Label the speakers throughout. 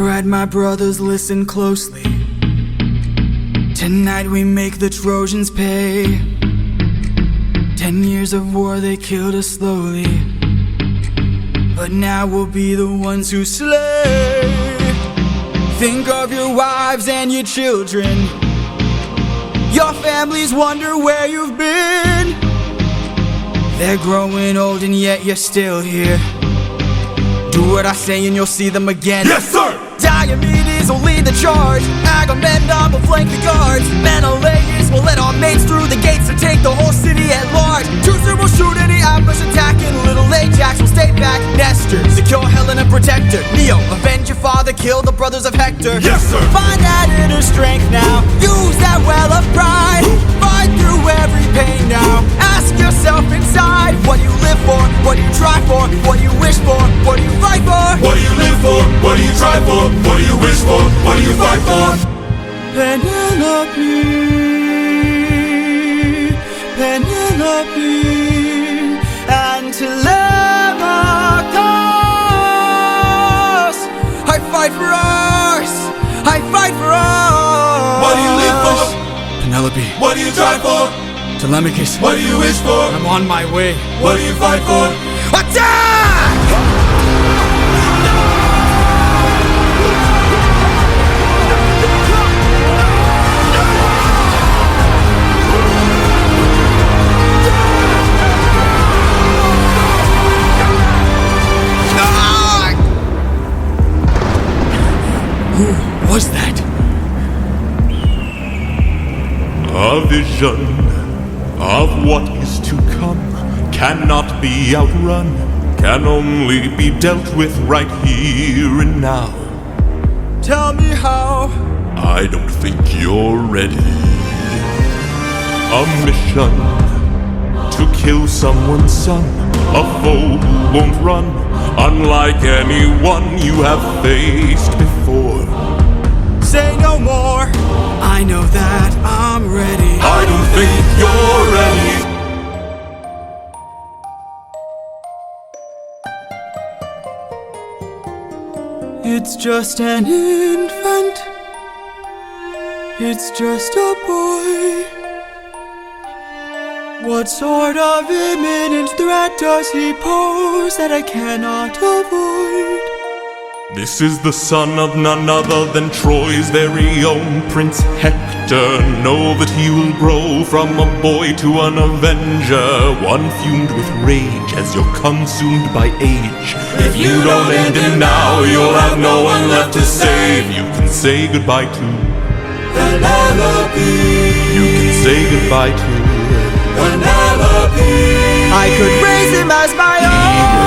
Speaker 1: Alright, my brothers, listen closely. Tonight we make the Trojans pay. 10 years of war, they killed us slowly, but now we'll be the ones who slay. Think of your wives and your children. Your families wonder where you've been. They're growing old and yet you're still here. Do what I say and you'll see them again.
Speaker 2: Yes, sir!
Speaker 1: Diomedes will lead the charge. Agamemnon will flank the guards. Menelaus will let our mates through the gates to take the whole city at large. Teucer will shoot any ambush attacking. Little Ajax will stay back. Nestor, secure Helen and protect her. Neo, avenge your father, kill the brothers of Hector.
Speaker 2: Yes, sir!
Speaker 1: Find that inner strength now. Use that well of pride. Fight through every pain now. Ask yourself inside, what do you live for? What do you try for? What do you wish for? What do you fight for?
Speaker 2: What do you live for? What do you try for? What do you wish for? What do you fight for?
Speaker 1: Penelope, Penelope, and Telemachus. I fight for us. I fight for us.
Speaker 2: What do you live for?
Speaker 1: Penelope.
Speaker 2: What do you try for?
Speaker 1: Telemachus.
Speaker 2: What do you wish for?
Speaker 1: I'm on my way.
Speaker 2: What do you fight for?
Speaker 1: Attack! Who was that?
Speaker 2: A vision of what is to come cannot be outrun, can only be dealt with right here and now.
Speaker 1: Tell me how.
Speaker 2: I don't think you're ready. A mission to kill someone's son, a foe who won't run, unlike anyone you have faced before.
Speaker 1: Say no more. I know that I'm ready.
Speaker 2: I don't think you're ready.
Speaker 1: It's just an infant. It's just a boy. What sort of imminent threat does he pose that I cannot avoid?
Speaker 2: This is the son of none other than Troy's very own Prince Hector. Know that he will grow from a boy to an avenger, one fumed with rage as you're consumed by age. If you don't end him now, you'll have no one left to save. You can say goodbye to Penelope. You can say goodbye to Penelope.
Speaker 1: I could raise him as my own,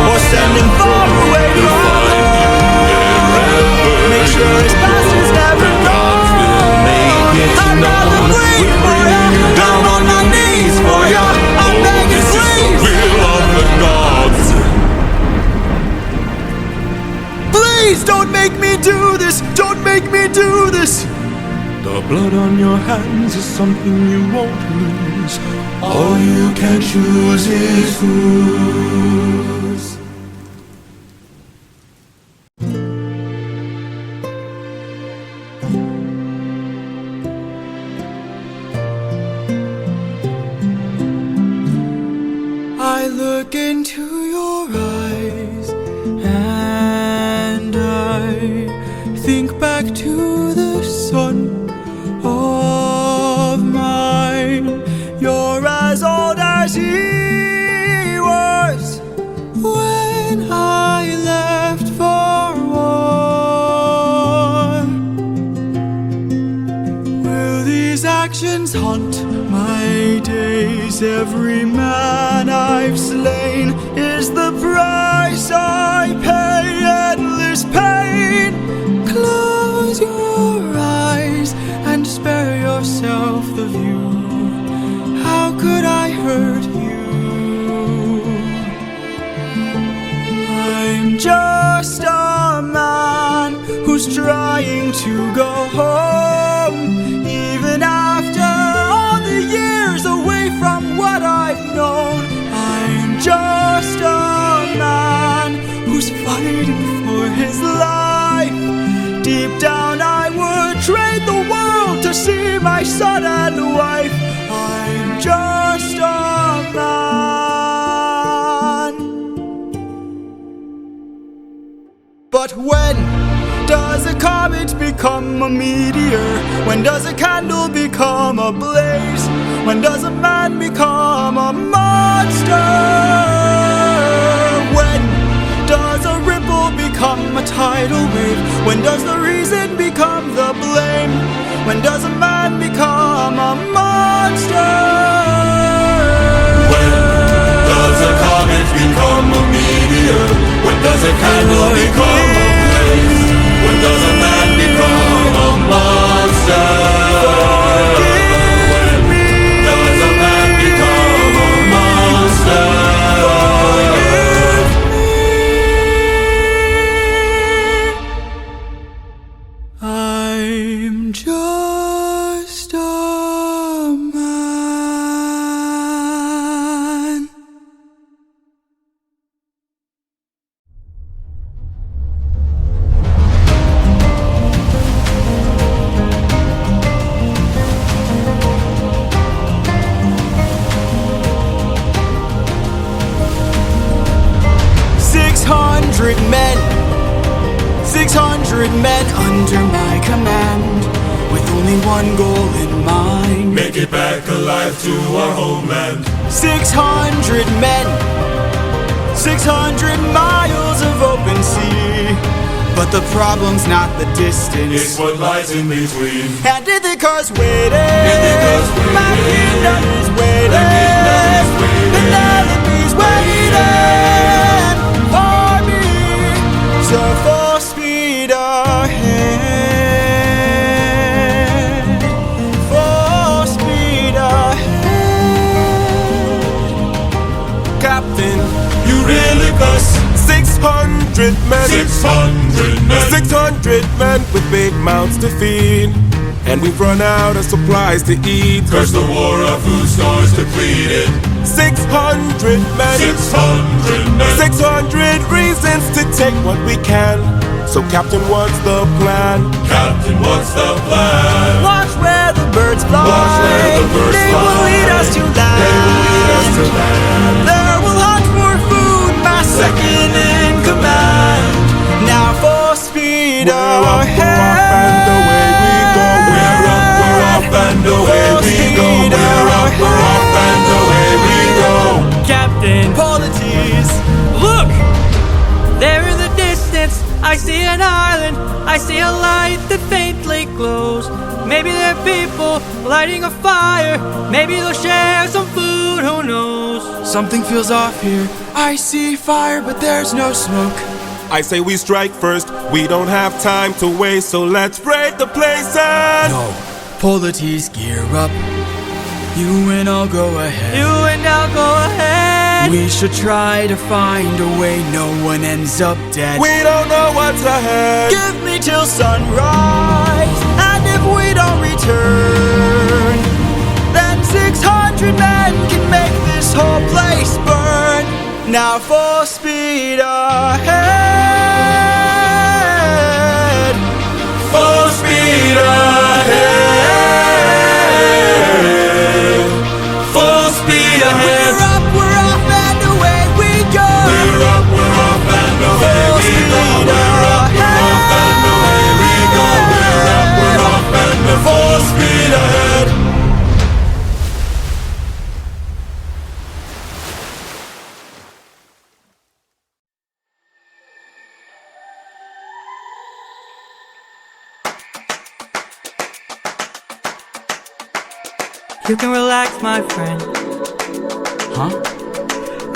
Speaker 1: or send him far away to find
Speaker 2: you wherever.
Speaker 1: Make sure his past is never
Speaker 2: Gods will make it known. We'll bring you down on your knees for ya.
Speaker 1: I'm begging,
Speaker 2: this is the will of the gods.
Speaker 1: Please don't make me do this. Don't make me do this.
Speaker 2: The blood on your hands is something you won't lose. All you can choose is whose.
Speaker 1: I look into your eyes and I think back to the son of mine. You're as old as he was when I left for war. Will these actions haunt my days? Every man I've slain is the price I pay. Endless pain. Close your eyes and spare yourself the view. How could I hurt you? I'm just a man who's trying to go home. Even after all the years away from what I've known, I'm just a man who's fighting for for his life. Deep down I would trade the world to see my son and wife. I'm just a man. But when does a comet become a meteor? When does a candle become a blaze? When does a man become a monster? When does a ripple become a tidal wave? When does the reason become the blame? When does a man become a monster?
Speaker 2: When does a comet become a meteor? When does a candle become a blaze? When does a man become a monster? When does a man become a monster?
Speaker 1: I'm just a man. Men, 600 men under my command, with only one goal in mind.
Speaker 2: Make it back alive to our homeland.
Speaker 1: 600 men, 600 miles of open sea. But the problem's not the distance,
Speaker 2: it's what lies in between.
Speaker 1: And Ithaca's waiting, my kingdom is waiting, Penelope's waiting for me. So full speed ahead, full speed ahead.
Speaker 3: Captain,
Speaker 2: Eurylochus,
Speaker 3: 600 men,
Speaker 2: 600 men,
Speaker 3: 600 men with big mouths to feed. And we've run out of supplies to eat.
Speaker 2: Curse the war, our food stores depleted.
Speaker 3: 600 men,
Speaker 2: 600 men,
Speaker 3: 600 reasons to take what we can. So Captain, what's the plan?
Speaker 2: Captain, what's the plan?
Speaker 1: Watch where the birds fly,
Speaker 2: Watch where the birds
Speaker 1: they
Speaker 2: fly.
Speaker 1: will lead us to land.
Speaker 2: They will lead us to land.
Speaker 1: There will hunt for food, my second in command. Now full speed ahead.
Speaker 3: And away we go.
Speaker 2: We're off and away we go. We're off and away we go.
Speaker 4: Captain,
Speaker 1: Polyphemus,
Speaker 4: look! There in the distance, I see an island. I see a light that faintly glows. Maybe they're people lighting a fire. Maybe they'll share some food, who knows?
Speaker 1: something feels off here. I see fire, but there's no smoke.
Speaker 3: I say we strike first. We don't have time to waste, so let's break the place and...
Speaker 1: No, Polyphemus, gear up. You and I'll go ahead.
Speaker 4: You and I'll go ahead.
Speaker 1: We should try to find a way no one ends up dead.
Speaker 3: We don't know what's ahead.
Speaker 1: Give me till sunrise, and if we don't return, then 600 men can make this whole place burn. Now full speed ahead,
Speaker 2: Full speed ahead. Full speed ahead.
Speaker 1: we're off and away we go.
Speaker 2: We're off and away we go. We're off and away we go. We're off and full speed ahead.
Speaker 4: You can relax, my friend.
Speaker 1: Huh?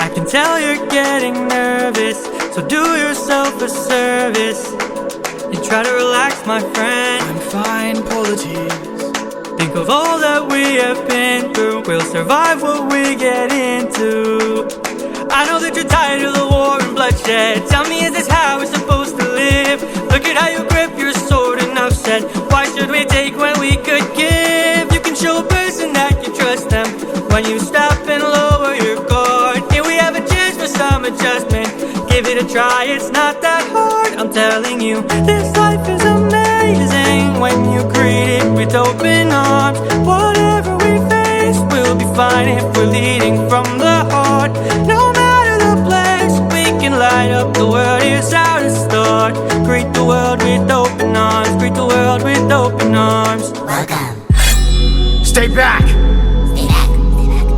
Speaker 4: I can tell you're getting nervous, so do yourself a service and try to relax, my friend.
Speaker 1: I'm fine, Polyphemus.
Speaker 4: Think of all that we have been through. We'll survive what we get into. I know that you're tired of the war and bloodshed. Tell me, is this how we're supposed to live? Look at how you grip your sword, enough said. Why should we take when we could give? You can show a person that you trust them when you stop and lower your guard. Here we have a chance for some adjustment. Give it a try, it's not that hard. I'm telling you, this life is amazing when you greet it with open arms. Whatever we face, we'll be fine if we're leading from the heart. No matter the place, we can light up the world. Here's how to start. Greet the world with open arms. Greet the world with open arms.
Speaker 5: Welcome.
Speaker 1: Stay back!
Speaker 5: Stay back. Stay back.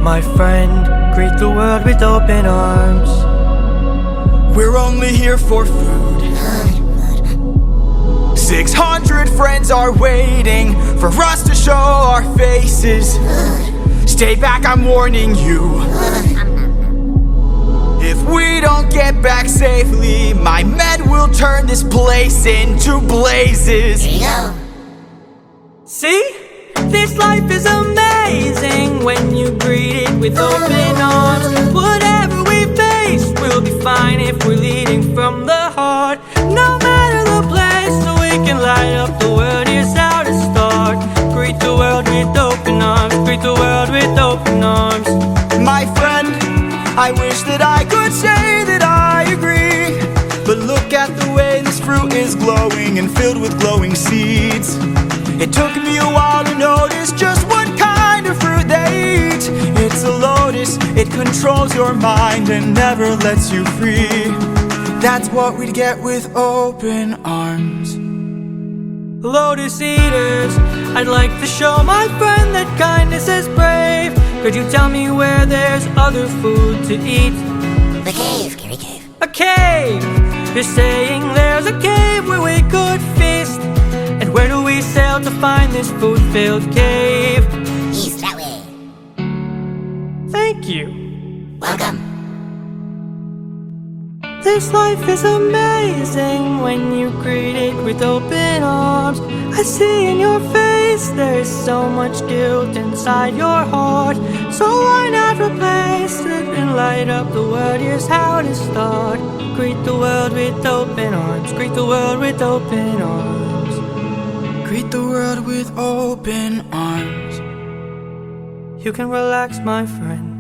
Speaker 4: My friend, greet the world with open arms.
Speaker 1: We're only here for food. 600 friends are waiting for us to show our faces. Stay back, I'm warning you. If we don't get back safely, my men will turn this place into blazes.
Speaker 5: Here you go.
Speaker 4: See? This life is amazing when you greet it with open arms. Whatever we face, we'll be fine if we're leading from the heart. No matter the place, so we can light up the world. Here's how to start. Greet the world with open arms. Greet the world with open arms.
Speaker 1: My friend, I wish that I could say that I agree, but look at the way this fruit is glowing and filled with glowing seeds. It took me a while to notice just what kind of fruit they eat. It's a lotus, it controls your mind and never lets you free. That's what we'd get with open arms.
Speaker 4: Lotus eaters, I'd like to show my friend that kindness is brave. Could you tell me where there's other food to eat?
Speaker 5: The cave, Gary Cave.
Speaker 4: A cave! You're saying there's a cave where we could feast. And where do we sail to find this food-filled cave?
Speaker 5: East, that way.
Speaker 4: Thank you.
Speaker 5: Welcome.
Speaker 4: This life is amazing when you greet it with open arms. I see in your face there's so much guilt inside your heart. So why not replace it and light up the world? Here's how to start. Greet the world with open arms. Greet the world with open arms.
Speaker 1: Greet the world with open arms.
Speaker 4: You can relax, my friend.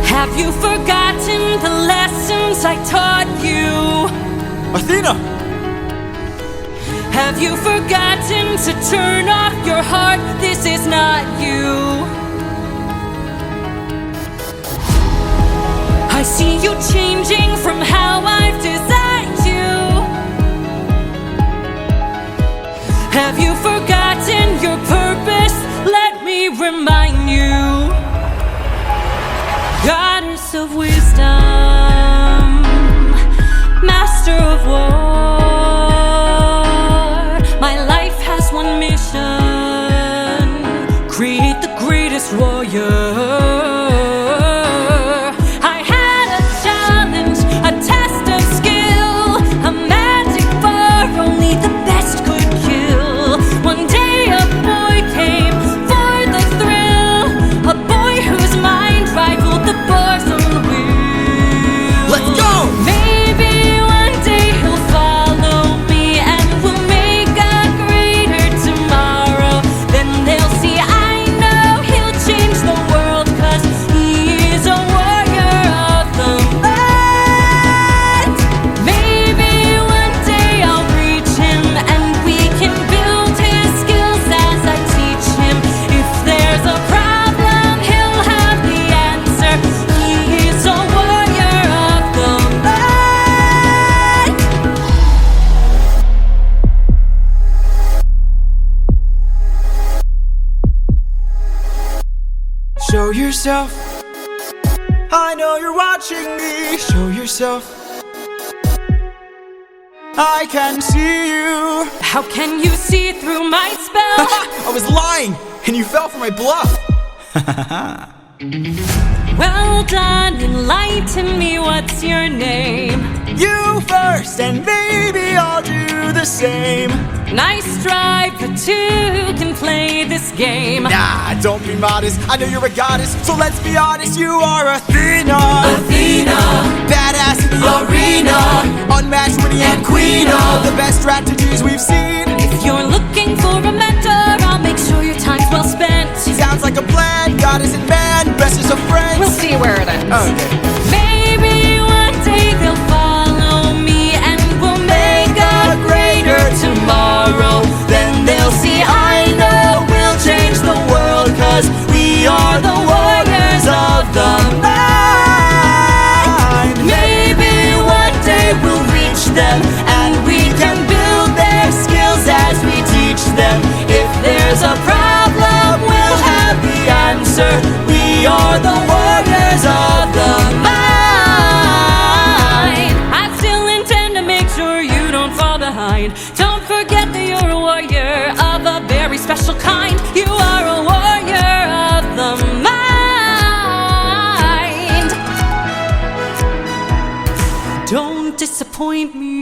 Speaker 6: Have you forgotten the lessons I taught you?
Speaker 1: Athena!
Speaker 6: Have you forgotten to turn off your heart? This is not you. I see you changing from how I've designed you. Have you forgotten your purpose? Let me remind you. Goddess of wisdom, master of war, my life has one mission: create the greatest warrior. I had a challenge, a test of skill, a magic bar only the best could kill. One day a boy came for the thrill, a boy whose mind rivaled the bars on the wheel.
Speaker 1: Let's go!
Speaker 6: Maybe one day he'll follow me and we'll make a greater tomorrow. Then they'll see I know he'll change the world, 'cause he's a warrior of the land. Maybe one day I'll reach him and we can build his skills as I teach him. If there's a problem, he'll have the answer. He's a warrior of the land.
Speaker 1: Show yourself. I know you're watching me. Show yourself. I can see you.
Speaker 6: How can you see through my spell?
Speaker 1: I was lying, and you fell for my bluff.
Speaker 6: Well done, enlighten me, what's your name?
Speaker 1: You first, and maybe I'll do the same.
Speaker 6: Nice try, but two can play this game.
Speaker 1: Nah, don't be modest, I know you're a goddess, so let's be honest, you are Athena. Athena, badass in the arena, unmatched, witty, and queen of the best strategies we've seen.
Speaker 6: If you're looking for a mentor, I'll make sure your time's well spent.
Speaker 1: Sounds like a plan, goddess and man, bestest of friends.
Speaker 6: We'll see where it ends.
Speaker 1: Okay.
Speaker 6: Maybe one day they'll follow me and we'll make a greater tomorrow. Then they'll see I know we'll change the world, 'cause we are the warriors of the mind. Maybe one day we'll reach them and we can build their skills as we teach them. If there's a problem, we'll have the answer. We are the warriors of the mind. I still intend to make sure you don't fall behind. Don't forget that you're a warrior of a very special kind. You are a warrior of the mind. Don't disappoint me.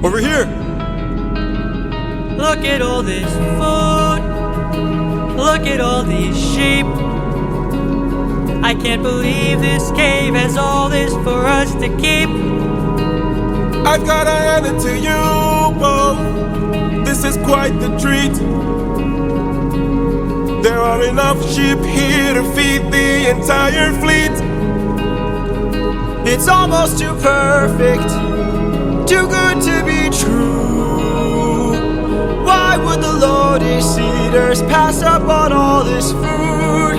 Speaker 1: Over here.
Speaker 4: Look at all this food. Look at all these sheep. I can't believe this cave has all this for us to keep.
Speaker 3: I've gotta hand it to you, both. This is quite the treat. There are enough sheep here to feed the entire fleet.
Speaker 1: It's almost too perfect, too good to be true. Why would the Lotus Eaters pass up on all this food?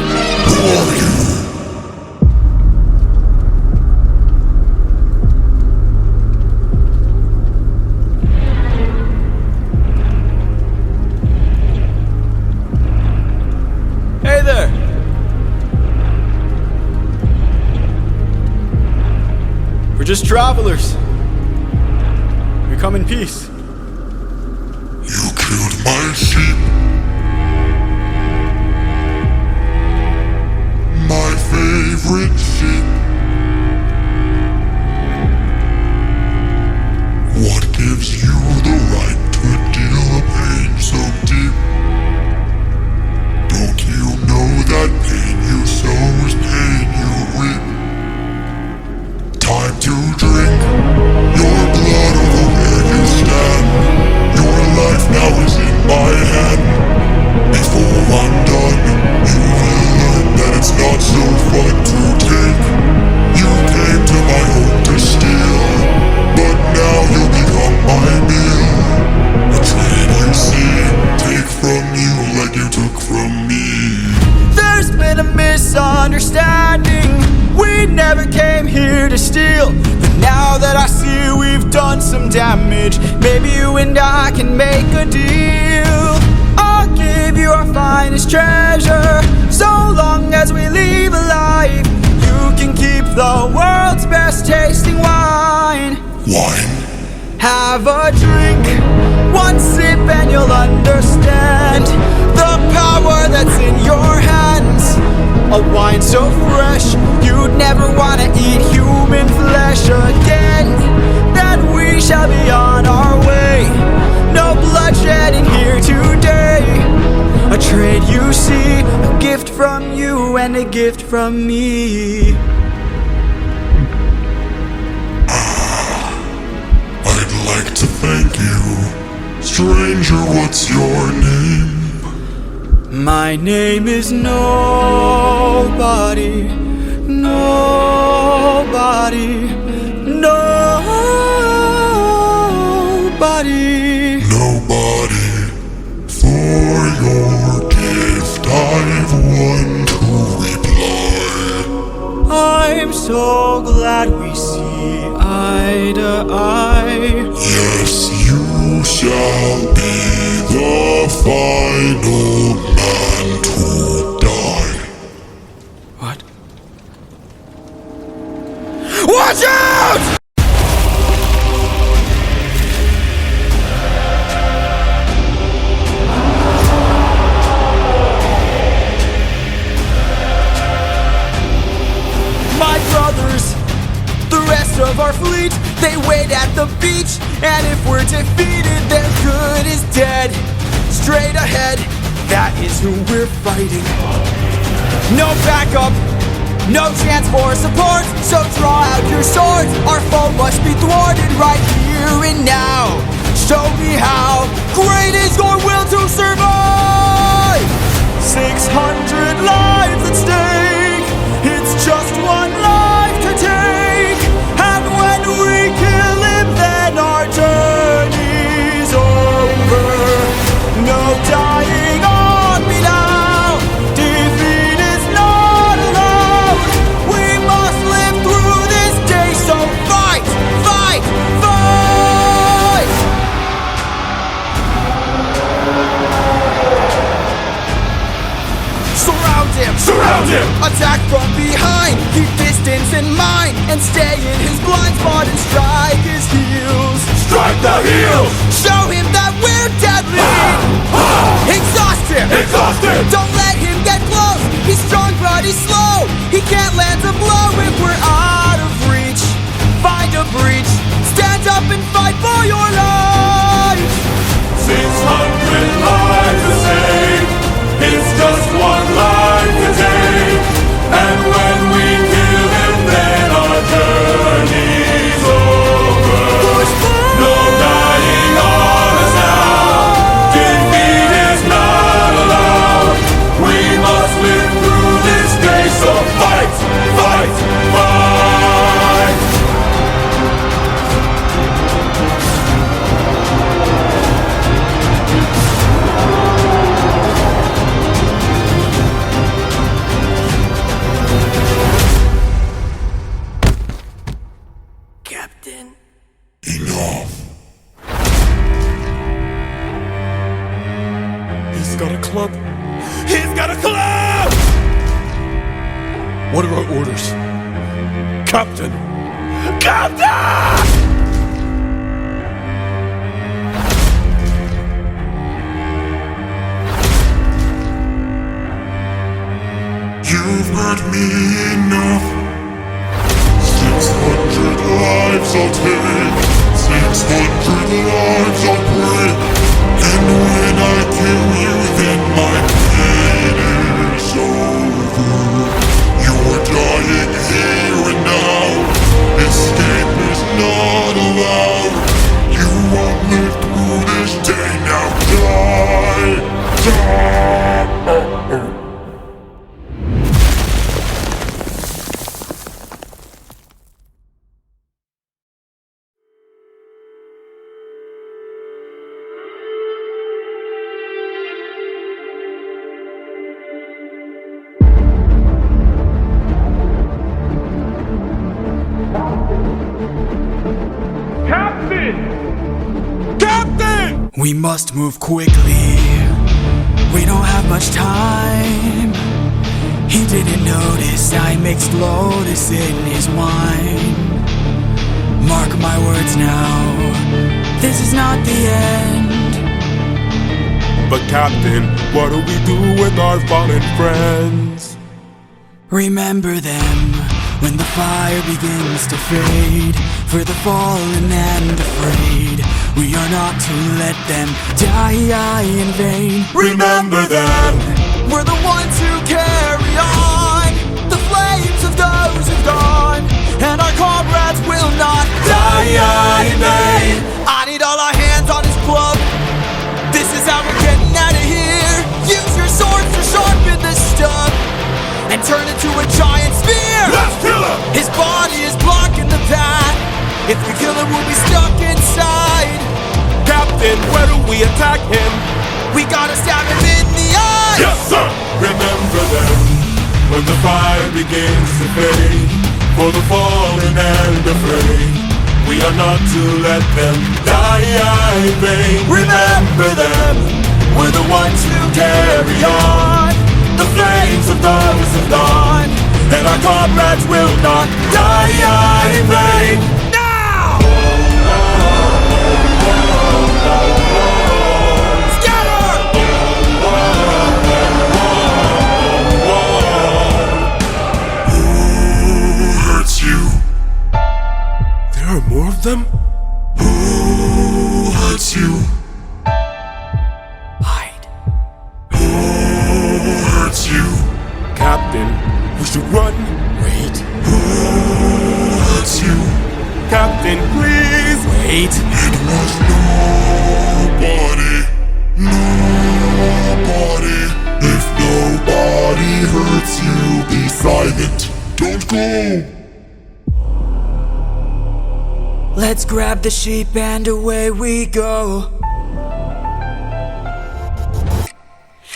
Speaker 1: Hey there! We're just travelers. We come in peace.
Speaker 2: You killed my sheep. My favorite sheep. What gives you the right to deal a pain so deep? Don't you know that pain you sow is pain you reap? Time to drink your blood over where you stand. Your life now is in my hand. Before I'm done, you will learn that it's not so fun to take. You came to my home to steal, but now you'll become my meal. A trade you see, take from you like you took from me.
Speaker 1: There's been a misunderstanding. We never came here to steal. But now that I see we've done some damage, maybe you and I can make a deal. I'll give you our finest treasure, so long as we leave alive. You can keep the world's best tasting wine.
Speaker 2: Wine?
Speaker 1: Have a drink, one sip and you'll understand the power that's in your hands. A wine so fresh, you'd never want to eat human flesh again. Then we shall be on our way. No bloodshed in here today. A trade you see, a gift from you and a gift from me.
Speaker 2: I'd like to thank you. Stranger, what's your name?
Speaker 1: My name is Nobody, Nobody, Nobody.
Speaker 2: Nobody. For your gift, I've one to reply.
Speaker 1: I'm so glad we see eye to eye.
Speaker 2: Yes, shall be the final man to die.
Speaker 1: What? Watch out! My brothers, the rest of our fleet, they wait at the beach, and if we're defeated, their good is dead. Straight ahead, that is who we're fighting. No backup, no chance for support, so draw out your swords. Our foe must be thwarted right here and now. Show me how great is your will to survive. 600 lives at stake, it's just one life to take. And when we kill him, then our journey's over. No dying on me now, defeat is not allowed. We must live through this day, so fight, fight, fight! Surround him! Attack from behind, keep distance in mind, and stay in his blind spot and strike his heels.
Speaker 2: Strike the heels!
Speaker 1: Show him that we're deadly! Exhaust him!
Speaker 2: Exhaust him!
Speaker 1: Don't let him get close! He's strong but he's slow! He can't land a blow if we're out of reach. Find a breach, stand up and fight for your life!
Speaker 2: 600 lives to save, it's just one life to take. And when we kill him, then our journey's over. No dying on us now, defeat is not allowed. We must live through this day, so fight, fight, fight.
Speaker 1: Captain.
Speaker 2: Enough.
Speaker 3: He's got a club. He's got a club! What are our orders? Captain! Captain!
Speaker 2: You've heard me enough. 600 lives I'll take, 600 lives I'll break. And when I kill you, then my pain is over. You're dying here and now, escape is not allowed. You won't live through this day, now die, die.
Speaker 1: We must move quickly. We don't have much time. He didn't notice I mixed lotus in his wine. Mark my words now, this is not the end.
Speaker 3: But Captain, what do we do with our fallen friends?
Speaker 1: Remember them when the fire begins to fade. For the fallen and afraid, we are not to let them die in vain.
Speaker 2: Remember them.
Speaker 1: We're the ones who carry on the flames of those who've gone, and our comrades will not die in vain. I need all our hands on his club. This is how we're getting out of here. Use your swords to sharpen the stub and turn it to a giant spear.
Speaker 2: Let's kill him!
Speaker 1: His body is blocking the path. If we kill him, we'll be stuck inside.
Speaker 3: Captain, where do we attack him?
Speaker 1: We gotta stab him in the eye.
Speaker 2: Yes, sir! Remember them when the fire begins to fade. For the fallen and afraid, we
Speaker 3: We are not to let them die in vain. Remember them, we're the ones who carry on the flames of those who've gone, and our comrades will not die in vain. Now! Scatter!
Speaker 2: Who hurts you?
Speaker 3: There are more of them?
Speaker 2: Who hurts you?
Speaker 1: Hide.
Speaker 2: Who hurts you?
Speaker 3: Captain, we should run.
Speaker 1: Wait.
Speaker 2: Who hurts you?
Speaker 3: Captain, please.
Speaker 1: Wait.
Speaker 2: It was nobody. Nobody. If nobody hurts you, be silent. Don't go.
Speaker 1: Let's grab the sheep and away we go.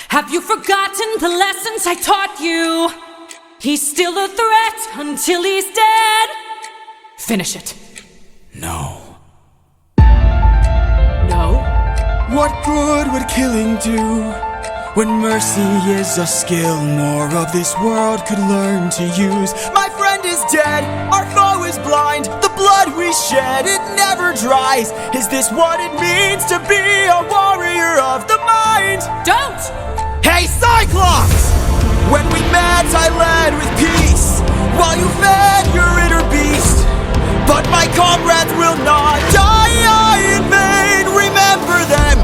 Speaker 6: Have you forgotten the lessons I taught you? He's still a threat until he's dead. Finish it.
Speaker 1: No.
Speaker 6: No?
Speaker 1: What good would killing do? When mercy is a skill more of this world could learn to use. My friend is dead, our foe is blind. The blood we shed, it never dries. Is this what it means to be a warrior of the mind?
Speaker 6: Don't!
Speaker 1: Hey Cyclops! When we met I led with peace, while you fed your inner beast. But my comrades will not die in vain. Remember them.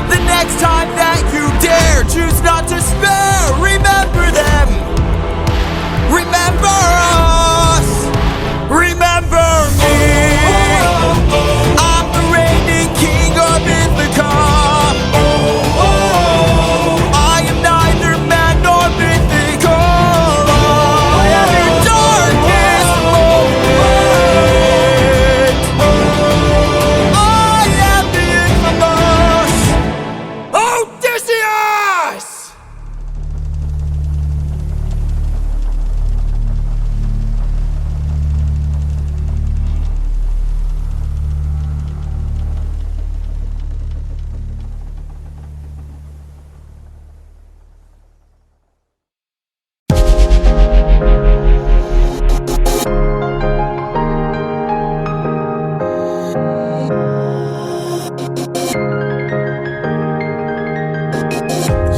Speaker 1: The next time that you dare, choose not to spare. Remember them. Remember us. Remember me. I'm the reigning king of Ithaca. I am neither man nor mythical. I am your darkest moment. I am the infamous Odysseus!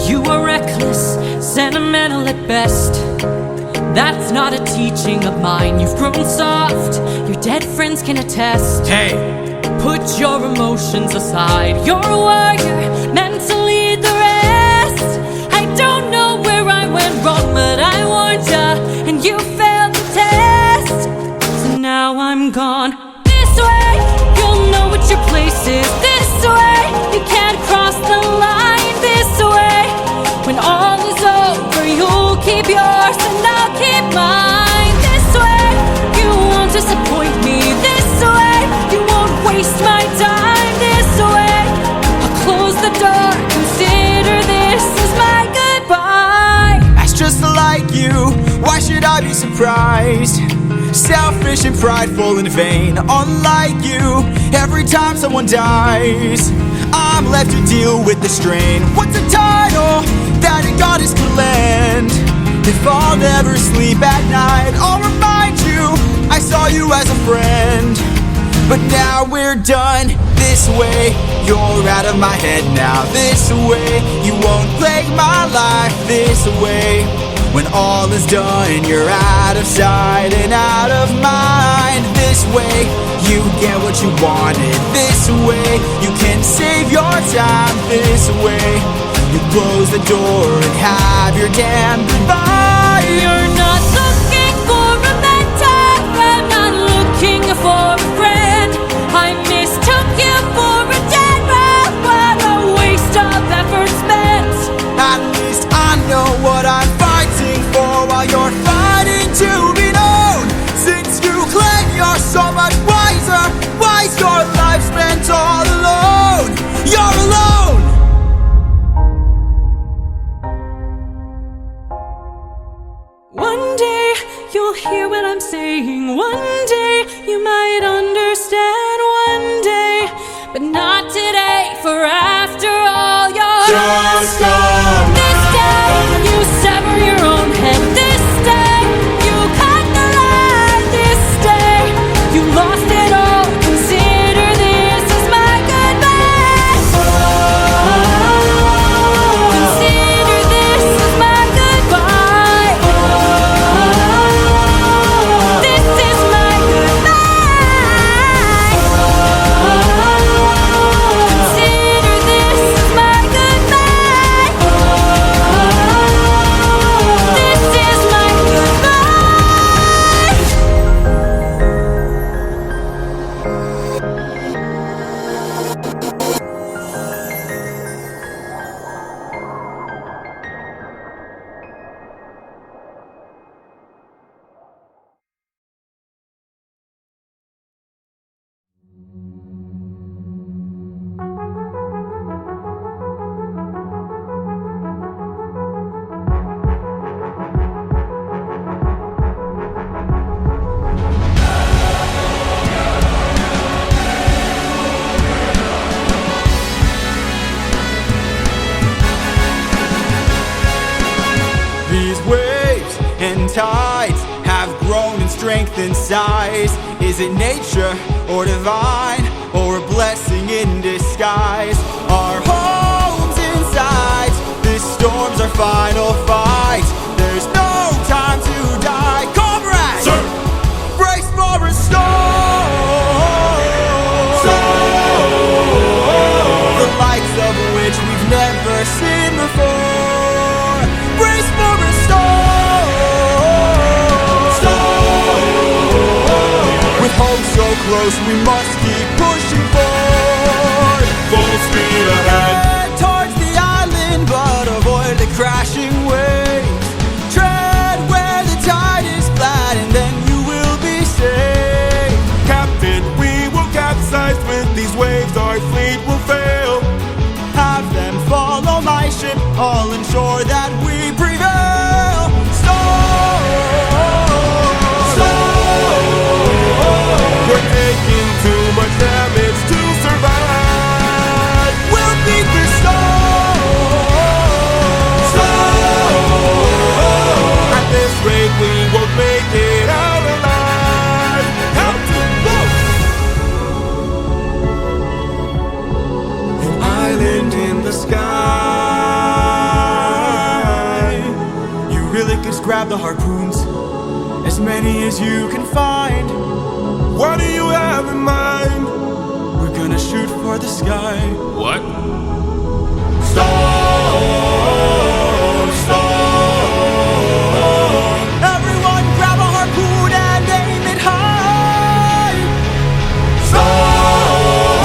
Speaker 6: You are reckless, sentimental at best. That's not a teaching of mine. You've grown soft, your dead friends can attest.
Speaker 1: Hey,
Speaker 6: Put your emotions aside. You're a warrior, meant to lead the rest. I don't know where I went wrong, but I warned ya, and you failed the test. So now I'm gone. This way, you'll know what your place is. This way, you can't cross the line. This way, when all is over, you'll keep yours and I'll keep mine. This way, you won't disappoint me. This way, you won't waste my time. This way, I'll close the door. Consider this as my goodbye.
Speaker 1: that's just like you. Why should I be surprised? Selfish and prideful and vain. Unlike you, every time someone dies, I'm left to deal with the strain. What's a title that a goddess could lend? If I'll never sleep at night, I'll remind you I saw you as a friend. But now we're done. This way, you're out of my head now. This way, you won't plague my life. This way, when all is done, you're out of sight and out of mind. This way, you get what you wanted. This way, you can save your time. This way, you close the door and have your damn goodbye.
Speaker 6: You're not looking for a mentor. I'm not looking for a friend. I mistook you for a dead man. What a waste of effort spent.
Speaker 1: At least I know what I'm fighting for, while you're fighting to be known. Since you claim you're so much wiser, why's your life spent all alone? You're alone!
Speaker 6: One day you'll hear what I'm saying. One day you might for after all your
Speaker 3: Just come.
Speaker 6: This day you sever your own head. This day you cut the line. This day you lost it all. Consider this as my goodbye. Consider this as my goodbye. This is my goodbye. Consider this as my goodbye. This is my goodbye.
Speaker 1: These waves and tides have grown in strength and size. Is it nature or divine, or a blessing in disguise? Our homes inside, this storm's our final fight. There's no time to die. Comrades,
Speaker 3: Sir.
Speaker 1: brace for a storm. The likes of which we've never seen before. Brace for a storm. With hope so close, we must keep pushing forward.
Speaker 3: Full speed ahead.
Speaker 1: Head towards the island, but avoid the crashing waves. Tread where the tide is flat, and then you will be safe.
Speaker 3: Captain, we will capsize with these waves. Our fleet will fail.
Speaker 1: Have them follow my ship, all ensure that we prevail.
Speaker 3: We're taking too much damage to survive.
Speaker 1: We'll beat the storm.
Speaker 3: At this rate, we won't make it out alive. Captain, move! An island in the sky.
Speaker 1: You really just grab the harpoons, as many as you can find.
Speaker 3: What do you have in mind?
Speaker 1: We're gonna shoot for the sky.
Speaker 2: What?
Speaker 3: Storm, storm.
Speaker 1: Everyone grab a harpoon and aim it high.
Speaker 3: Storm,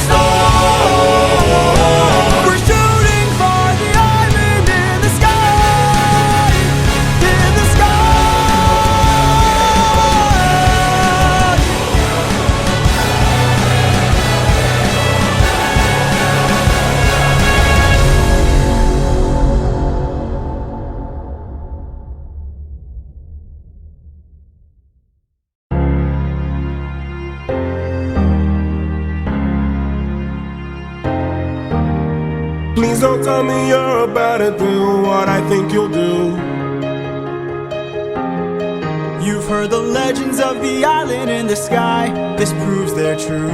Speaker 3: storm.
Speaker 1: We're shooting for the island in the sky. In the sky.
Speaker 3: Please don't tell me you're about to do what I think you'll do.
Speaker 1: You've heard the legends of the island in the sky. This proves they're true.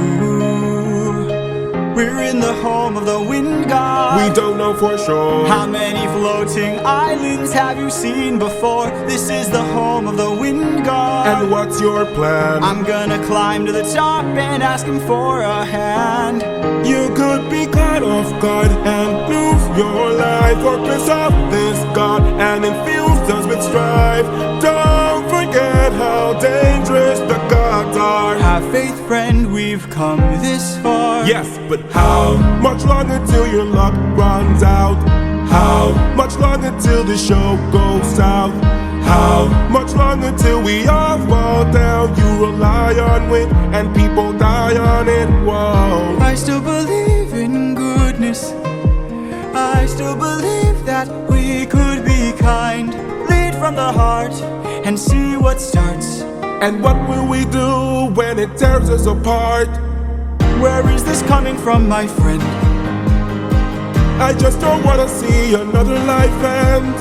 Speaker 1: We're in the home of the wind god.
Speaker 3: We don't know for sure.
Speaker 1: How many floating islands have you seen before? This is the home of the wind god.
Speaker 3: And what's your plan?
Speaker 1: I'm gonna climb to the top and ask him for a hand.
Speaker 3: You could be caught off guard and lose your life, or piss off this god and infuse us with strife. Don't forget how dangerous the gods are.
Speaker 1: Have faith, friend, we've come this far.
Speaker 3: Yes, but how much longer till your luck runs out? How much longer till the show goes south? How much longer till we all fall down? You rely on wind and people die on it. Whoa.
Speaker 1: I still believe in goodness. I still believe that we could be kind. Lead from the heart and see what starts.
Speaker 3: And what will we do when it tears us apart?
Speaker 1: Where is this coming from, my friend?
Speaker 3: I just don't wanna see another life end.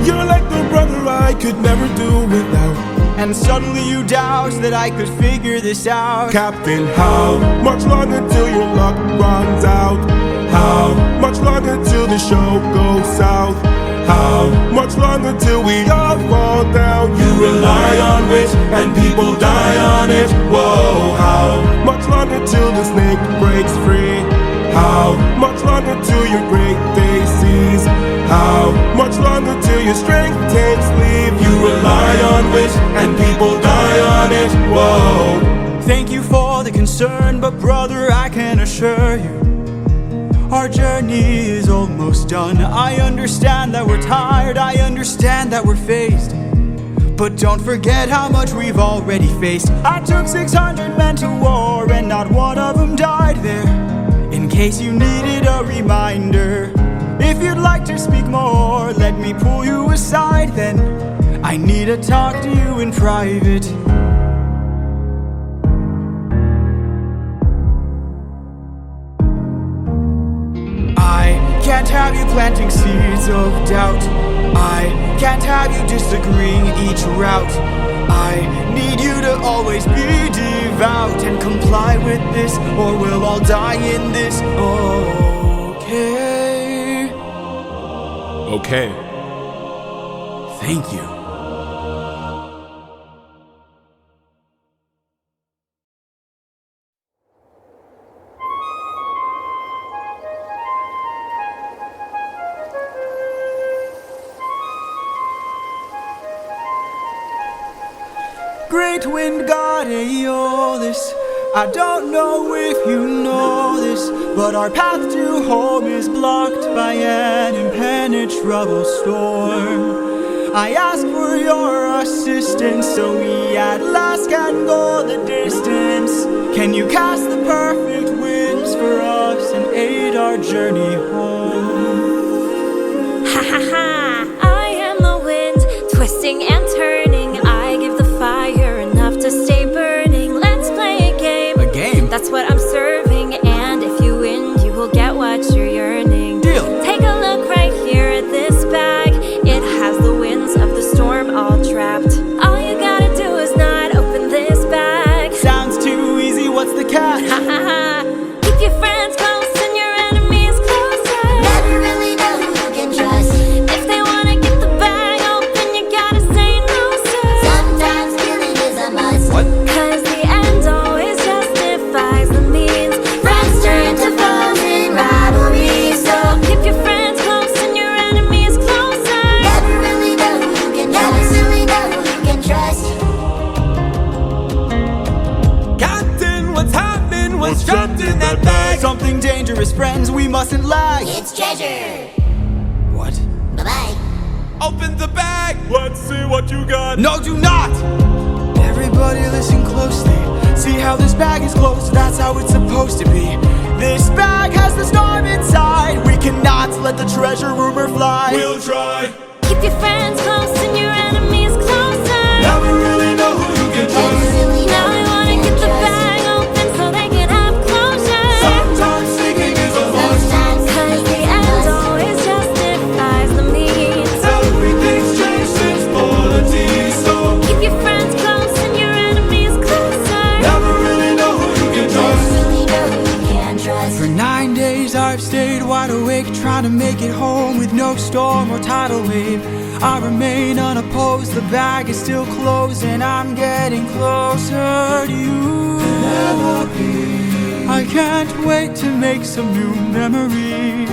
Speaker 3: You're like the brother I could never do without.
Speaker 1: And suddenly you doubt that I could figure this out.
Speaker 3: Captain, how much longer till your luck runs out? How much longer till the show goes south? How much longer till we all fall down? You rely on wit and people die on it. Whoa, how much longer till the snake breaks free? How much longer till your great day cease? How much longer till your strength takes leave? You rely on wit and people die on it. Whoa.
Speaker 1: Thank you for the concern, but brother, I can assure you our journey is almost done. I understand that we're tired, I understand that we're phased, but don't forget how much we've already faced. I took 600 men to war and not one of them died there. In case you needed a reminder, if you'd like to speak more, let me pull you aside then. I need to talk to you in private. I can't have you planting seeds of doubt. I can't have you disagreeing each route. I need you to always be devout and comply with this, or we'll all die in this. Okay.
Speaker 3: Okay.
Speaker 1: Thank you. Great wind god Aeolus, I don't know if you know this, but our path to home is blocked by an impenetrable storm. I ask for your assistance so we at last can go the distance. Can you cast the perfect winds for us and aid our journey home?
Speaker 6: Ha ha ha! I am the wind, twisting and turning. I give the fire enough to stay burning. Let's play a game.
Speaker 1: A game?
Speaker 6: That's what I'm serving, and if you win, you will get what you're yearning.
Speaker 1: Deal.
Speaker 6: Take a look right here at this bag. It has the winds of the storm all trapped. All you gotta do is not open this bag.
Speaker 1: Sounds too easy, what's the catch?
Speaker 6: Ha ha ha! Keep your friends close and your enemies closer.
Speaker 5: Never really know who you can trust.
Speaker 6: If they wanna get the bag open, you gotta say no, sir.
Speaker 5: Sometimes killing is a must.
Speaker 1: What?
Speaker 6: Cause the end always justifies the means.
Speaker 5: Friends turn to foes in rivalry, so
Speaker 6: Keep your friends close and your enemies closer.
Speaker 5: never really know who you can trust. Never really know who you can trust.
Speaker 1: Captain, what's happening? What's trapped in that bag? Something dangerous, friends, we mustn't lag.
Speaker 5: It's treasure.
Speaker 1: What?
Speaker 5: Bye-bye.
Speaker 1: Open the bag!
Speaker 3: Let's see what you got.
Speaker 1: No, do not! Everybody listen closely. See how this bag is closed? That's how it's supposed to be. This bag has the storm inside. We cannot let the treasure rumor fly.
Speaker 3: We'll try.
Speaker 6: Keep your friends close and your enemies closer.
Speaker 3: Never really know who you can
Speaker 5: Never
Speaker 3: trust.
Speaker 5: really know
Speaker 6: Now
Speaker 5: who
Speaker 6: they
Speaker 5: you
Speaker 6: wanna
Speaker 5: can
Speaker 6: get the
Speaker 5: trust.
Speaker 6: bag open so they can have closure.
Speaker 3: Sometimes sneaking is a must.
Speaker 5: Sometimes
Speaker 6: Cause the end always justifies the means.
Speaker 3: Everything's changed since polity, so
Speaker 6: Keep your friends close and your enemies closer.
Speaker 3: never really know who you can
Speaker 5: never
Speaker 3: trust.
Speaker 5: really know who you can trust.
Speaker 1: For 9 days I've stayed wide awake, trying to make it home with no storm or tidal wave. I remain unopposed, the bag is still closed, and I'm getting closer to you. I can't wait to make some new memories.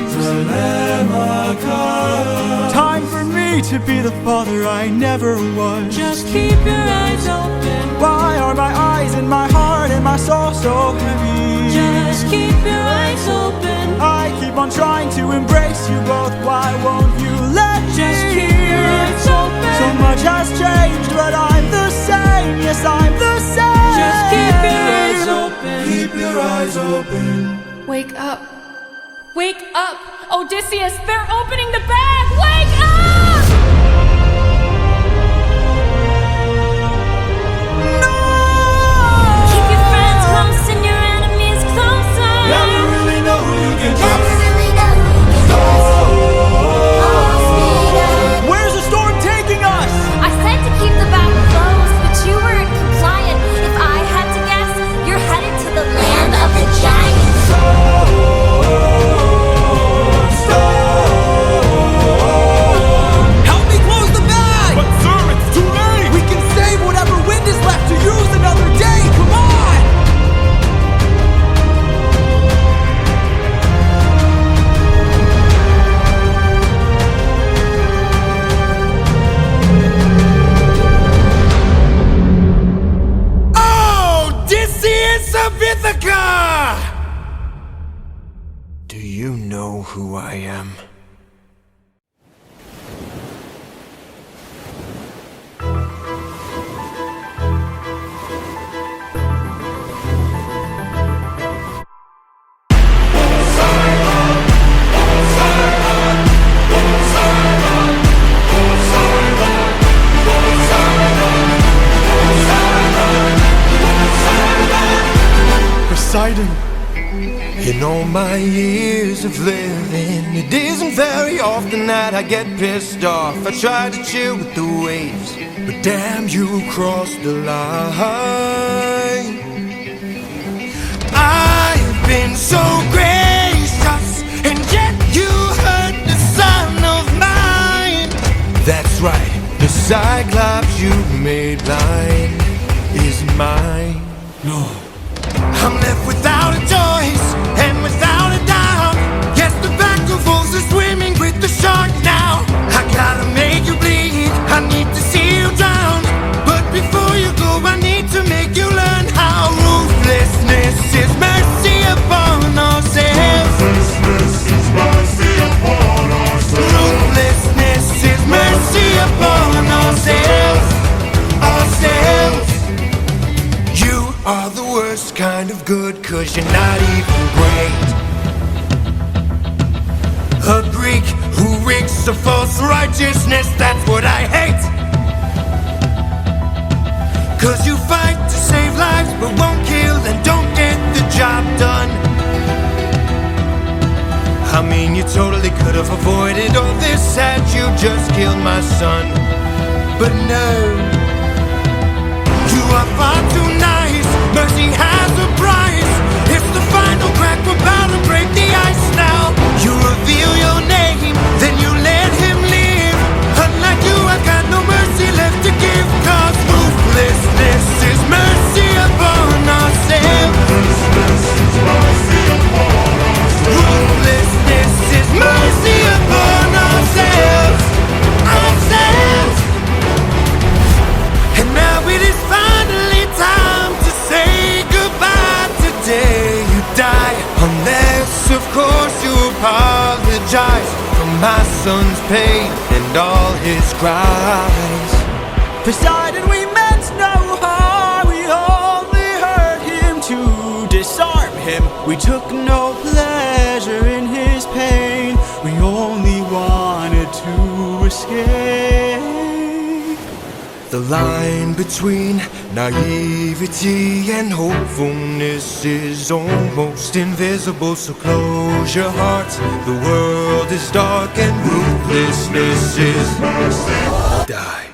Speaker 1: Time for me to be the father I never was.
Speaker 4: Just keep your eyes open.
Speaker 1: Why are my eyes and my heart and my soul so heavy?
Speaker 4: Just keep your eyes open.
Speaker 1: I keep on trying to embrace you both. Why won't you let me?
Speaker 4: Just keep your eyes open.
Speaker 1: So much has changed, but I'm the same. Yes, I'm the same.
Speaker 4: Just keep your eyes open.
Speaker 3: Keep your eyes open.
Speaker 7: Wake up. Wake up! Odysseus, they're opening the bag! Wake up!
Speaker 6: Keep your friends close and your enemies closer.
Speaker 3: who I am.
Speaker 1: Poseidon.
Speaker 3: In all my years of living, it isn't very often that I get pissed off. I try to chill with the waves, but damn, you crossed the line. I've been so gracious, and yet you hurt the son of mine. That's right, the Cyclops you made blind is mine.
Speaker 1: No.
Speaker 3: I'm left without a choice and without a doubt. Yes, the back of wolves are swimming with the shark now. I gotta make you bleed, I need to see you drown. But before you go, I need to make you learn how ruthlessness is mercy upon ourselves.
Speaker 2: Ruthlessness is mercy upon ourselves.
Speaker 3: Ruthlessness is mercy upon ourselves. Ourselves. You are the worst kind of good, 'cause you're not even great. A Greek who reeks of false righteousness, that's what I hate. 'Cause you fight to save lives but won't kill and don't get the job done. I mean, you totally could have avoided all this had you just killed my son. But no, you are far too nice. Mercy has a price. It's the final crack, we're about to break the ice now. You reveal your name, then you let him live. Unlike you, I got no mercy left to give. 'Cause ruthlessness is mercy upon ourselves.
Speaker 2: Ruthlessness is mercy upon ourselves.
Speaker 3: Ruthlessness is mercy upon ourselves. Ourselves. And now it is finally time to say goodbye. Today you die, unless of course you apologize for my son's pain and all his cries.
Speaker 1: Poseidon, we meant no harm. We only hurt him to disarm him. We took no pleasure in his pain. We only wanted to escape.
Speaker 3: The line between naivety and hopefulness is almost invisible, so close your heart. The world is dark and ruthlessness is mercy. Die.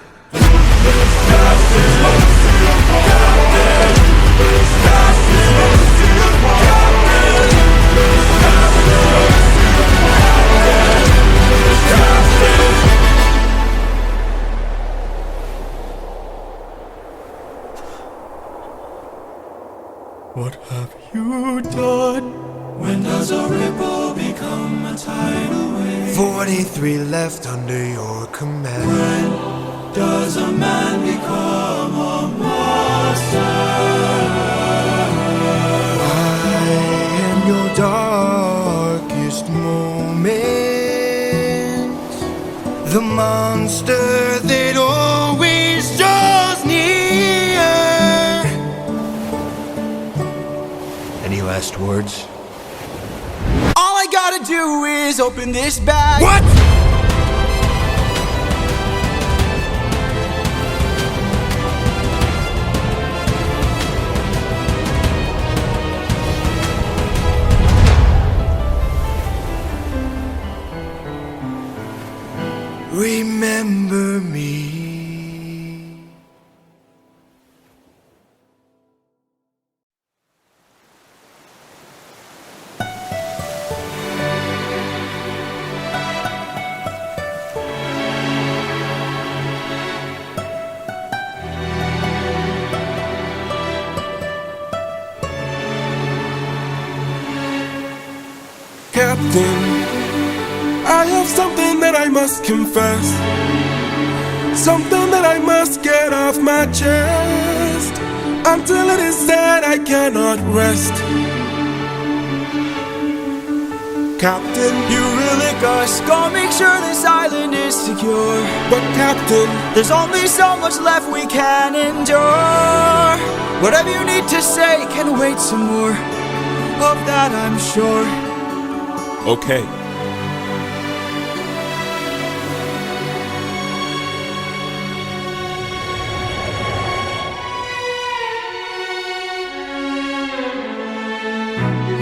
Speaker 1: What have you done?
Speaker 8: When does a ripple become a tidal wave?
Speaker 3: 43 left under your command.
Speaker 8: When does a man become a monster?
Speaker 3: I am your darkest moment. The monster that always draws near. Any last words?
Speaker 1: All I gotta do is open this bag.
Speaker 3: What? Remember me.
Speaker 9: Captain, I have something that I must confess. Something that I must get off my chest. Until it is said I cannot rest. Captain.
Speaker 1: You really Gus, go make sure this island is secure.
Speaker 9: But Captain,
Speaker 1: there's only so much left we can endure. Whatever you need to say can wait some more. Of that I'm sure.
Speaker 9: Okay.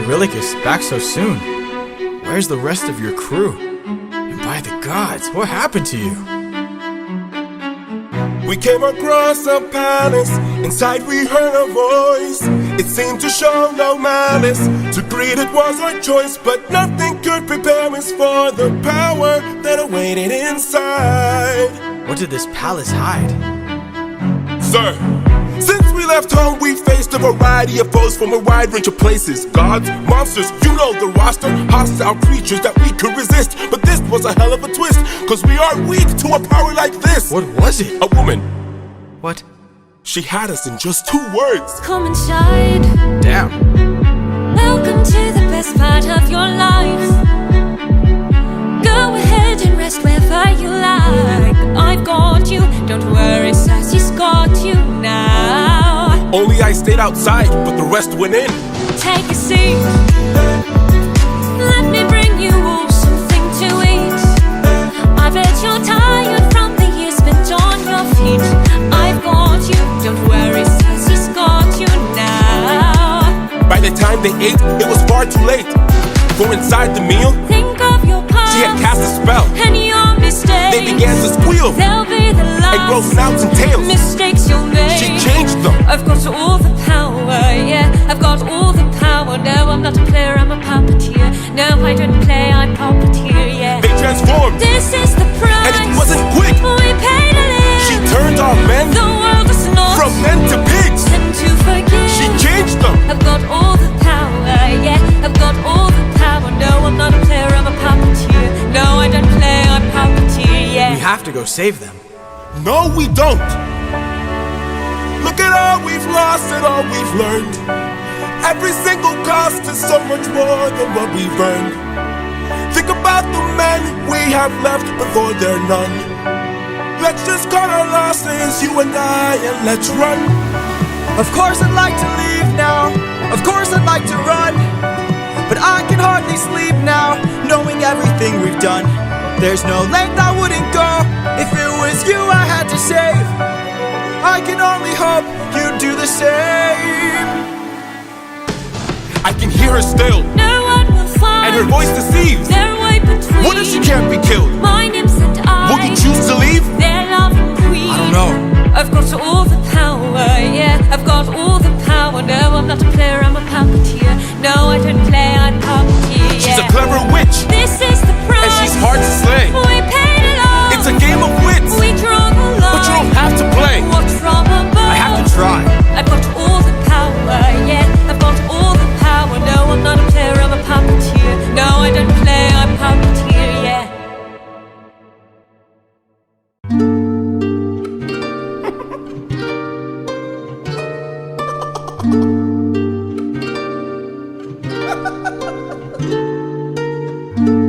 Speaker 1: Eurylochus, back so soon. Where's the rest of your crew? And by the gods, what happened to you?
Speaker 9: We came across a palace. Inside we heard a voice. It seemed to show no malice. To greet it was our choice, but nothing could prepare us for the power that awaited inside.
Speaker 1: What did this palace hide?
Speaker 9: Sir, since we left home, we faced a variety of foes from a wide range of places. Gods, monsters, you know the roster. Hostile creatures that we could resist. But this was a hell of a twist, cause we are weak to a power like this.
Speaker 1: What was it?
Speaker 9: A woman.
Speaker 1: What?
Speaker 9: She had us in just 2 words.
Speaker 6: Come inside.
Speaker 1: Damn.
Speaker 6: Welcome to the best part of your life. Go ahead and rest wherever you like. I've got you, don't worry, Sassy's got you now.
Speaker 9: Only I stayed outside, but the rest went in.
Speaker 6: Take a seat. Let me bring you all something to eat. I bet you're tired from the years spent on your feet. I've got you, don't worry, Sassy's got you now.
Speaker 9: By the time they ate, it was far too late. For inside the meal,
Speaker 6: think of your past.
Speaker 9: She had cast a spell,
Speaker 6: and your mistakes.
Speaker 9: They began to squeal.
Speaker 6: They'll be the last.
Speaker 9: And grow snouts and tails.
Speaker 6: Mistakes you'll make.
Speaker 9: She changed them.
Speaker 6: I've got all the power, yeah. I've got all the power. No, I'm not a player, I'm a puppeteer. No, I don't play, I'm puppeteer, yeah.
Speaker 9: They transformed.
Speaker 6: This is the price.
Speaker 9: And it wasn't quick.
Speaker 6: We paid a live.
Speaker 9: She turned our men.
Speaker 6: The world is not.
Speaker 9: From men to pigs.
Speaker 6: And to forgive.
Speaker 9: She changed them.
Speaker 6: I've got all the power, yeah. I've got all the power. No, I'm not a player, I'm a puppeteer. No, I don't play, I'm puppeteer, yeah.
Speaker 1: We have to go save them.
Speaker 9: No, we don't. Look at all we've lost and all we've learned. Every single cost is so much more than what we've earned. Think about the men we have left before they're none. Let's just cut our losses, you and I, and let's run.
Speaker 1: Of course I'd like to leave now. Of course I'd like to run. But I can hardly sleep now, knowing everything we've done. There's no length I wouldn't go if it was you I had to save. I can only hope you'd do the same.
Speaker 9: I can hear her still.
Speaker 6: No one will find.
Speaker 9: And her voice deceives.
Speaker 6: Their way between.
Speaker 9: What if she can't be killed?
Speaker 6: My nymphs and I.
Speaker 9: Will you choose to leave?
Speaker 6: Their loving queen.
Speaker 1: I don't know.
Speaker 6: I've got all the power, yeah. I've got all the power. No, I'm not a player, I'm a puppeteer. No, I don't play, I'm puppeteer, yeah.
Speaker 9: She's a clever witch.
Speaker 6: This is the price.
Speaker 9: And she's hard to slay.
Speaker 6: We paid it all.
Speaker 9: It's a game of wits.
Speaker 6: We draw the line.
Speaker 9: But you don't have to play.
Speaker 6: What's from above?
Speaker 1: I have to try.
Speaker 6: I've got all the power, yeah. I've got all the power. No, I'm not a player, I'm a puppeteer. No, I don't play, I'm puppeteer, yeah.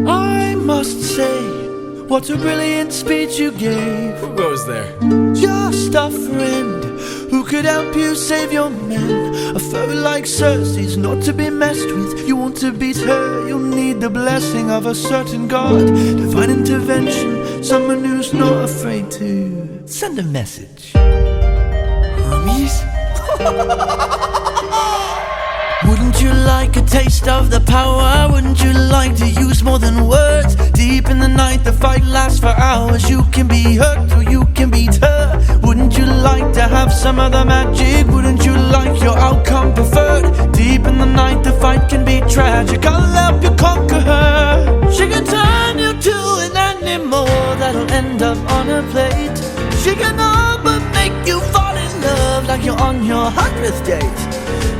Speaker 8: I must say, what a brilliant speech you gave.
Speaker 1: Who goes there?
Speaker 8: Just a friend who could help you save your men. A fairy like Circe's not to be messed with. You want to beat her, you'll need the blessing of a certain god. Divine intervention, someone who's not afraid to send a message.
Speaker 1: Hermes?
Speaker 8: Wouldn't you like a taste of the power? Wouldn't you like to use more than words? Deep in the night, the fight lasts for hours. You can be hurt or you can beat her. Wouldn't you like to have some other magic? Wouldn't you like your outcome preferred? Deep in the night, the fight can be tragic. I'll help you conquer her. She can turn you to an animal that'll end up on a plate. She can all but make you fall in love like you're on your 100th date.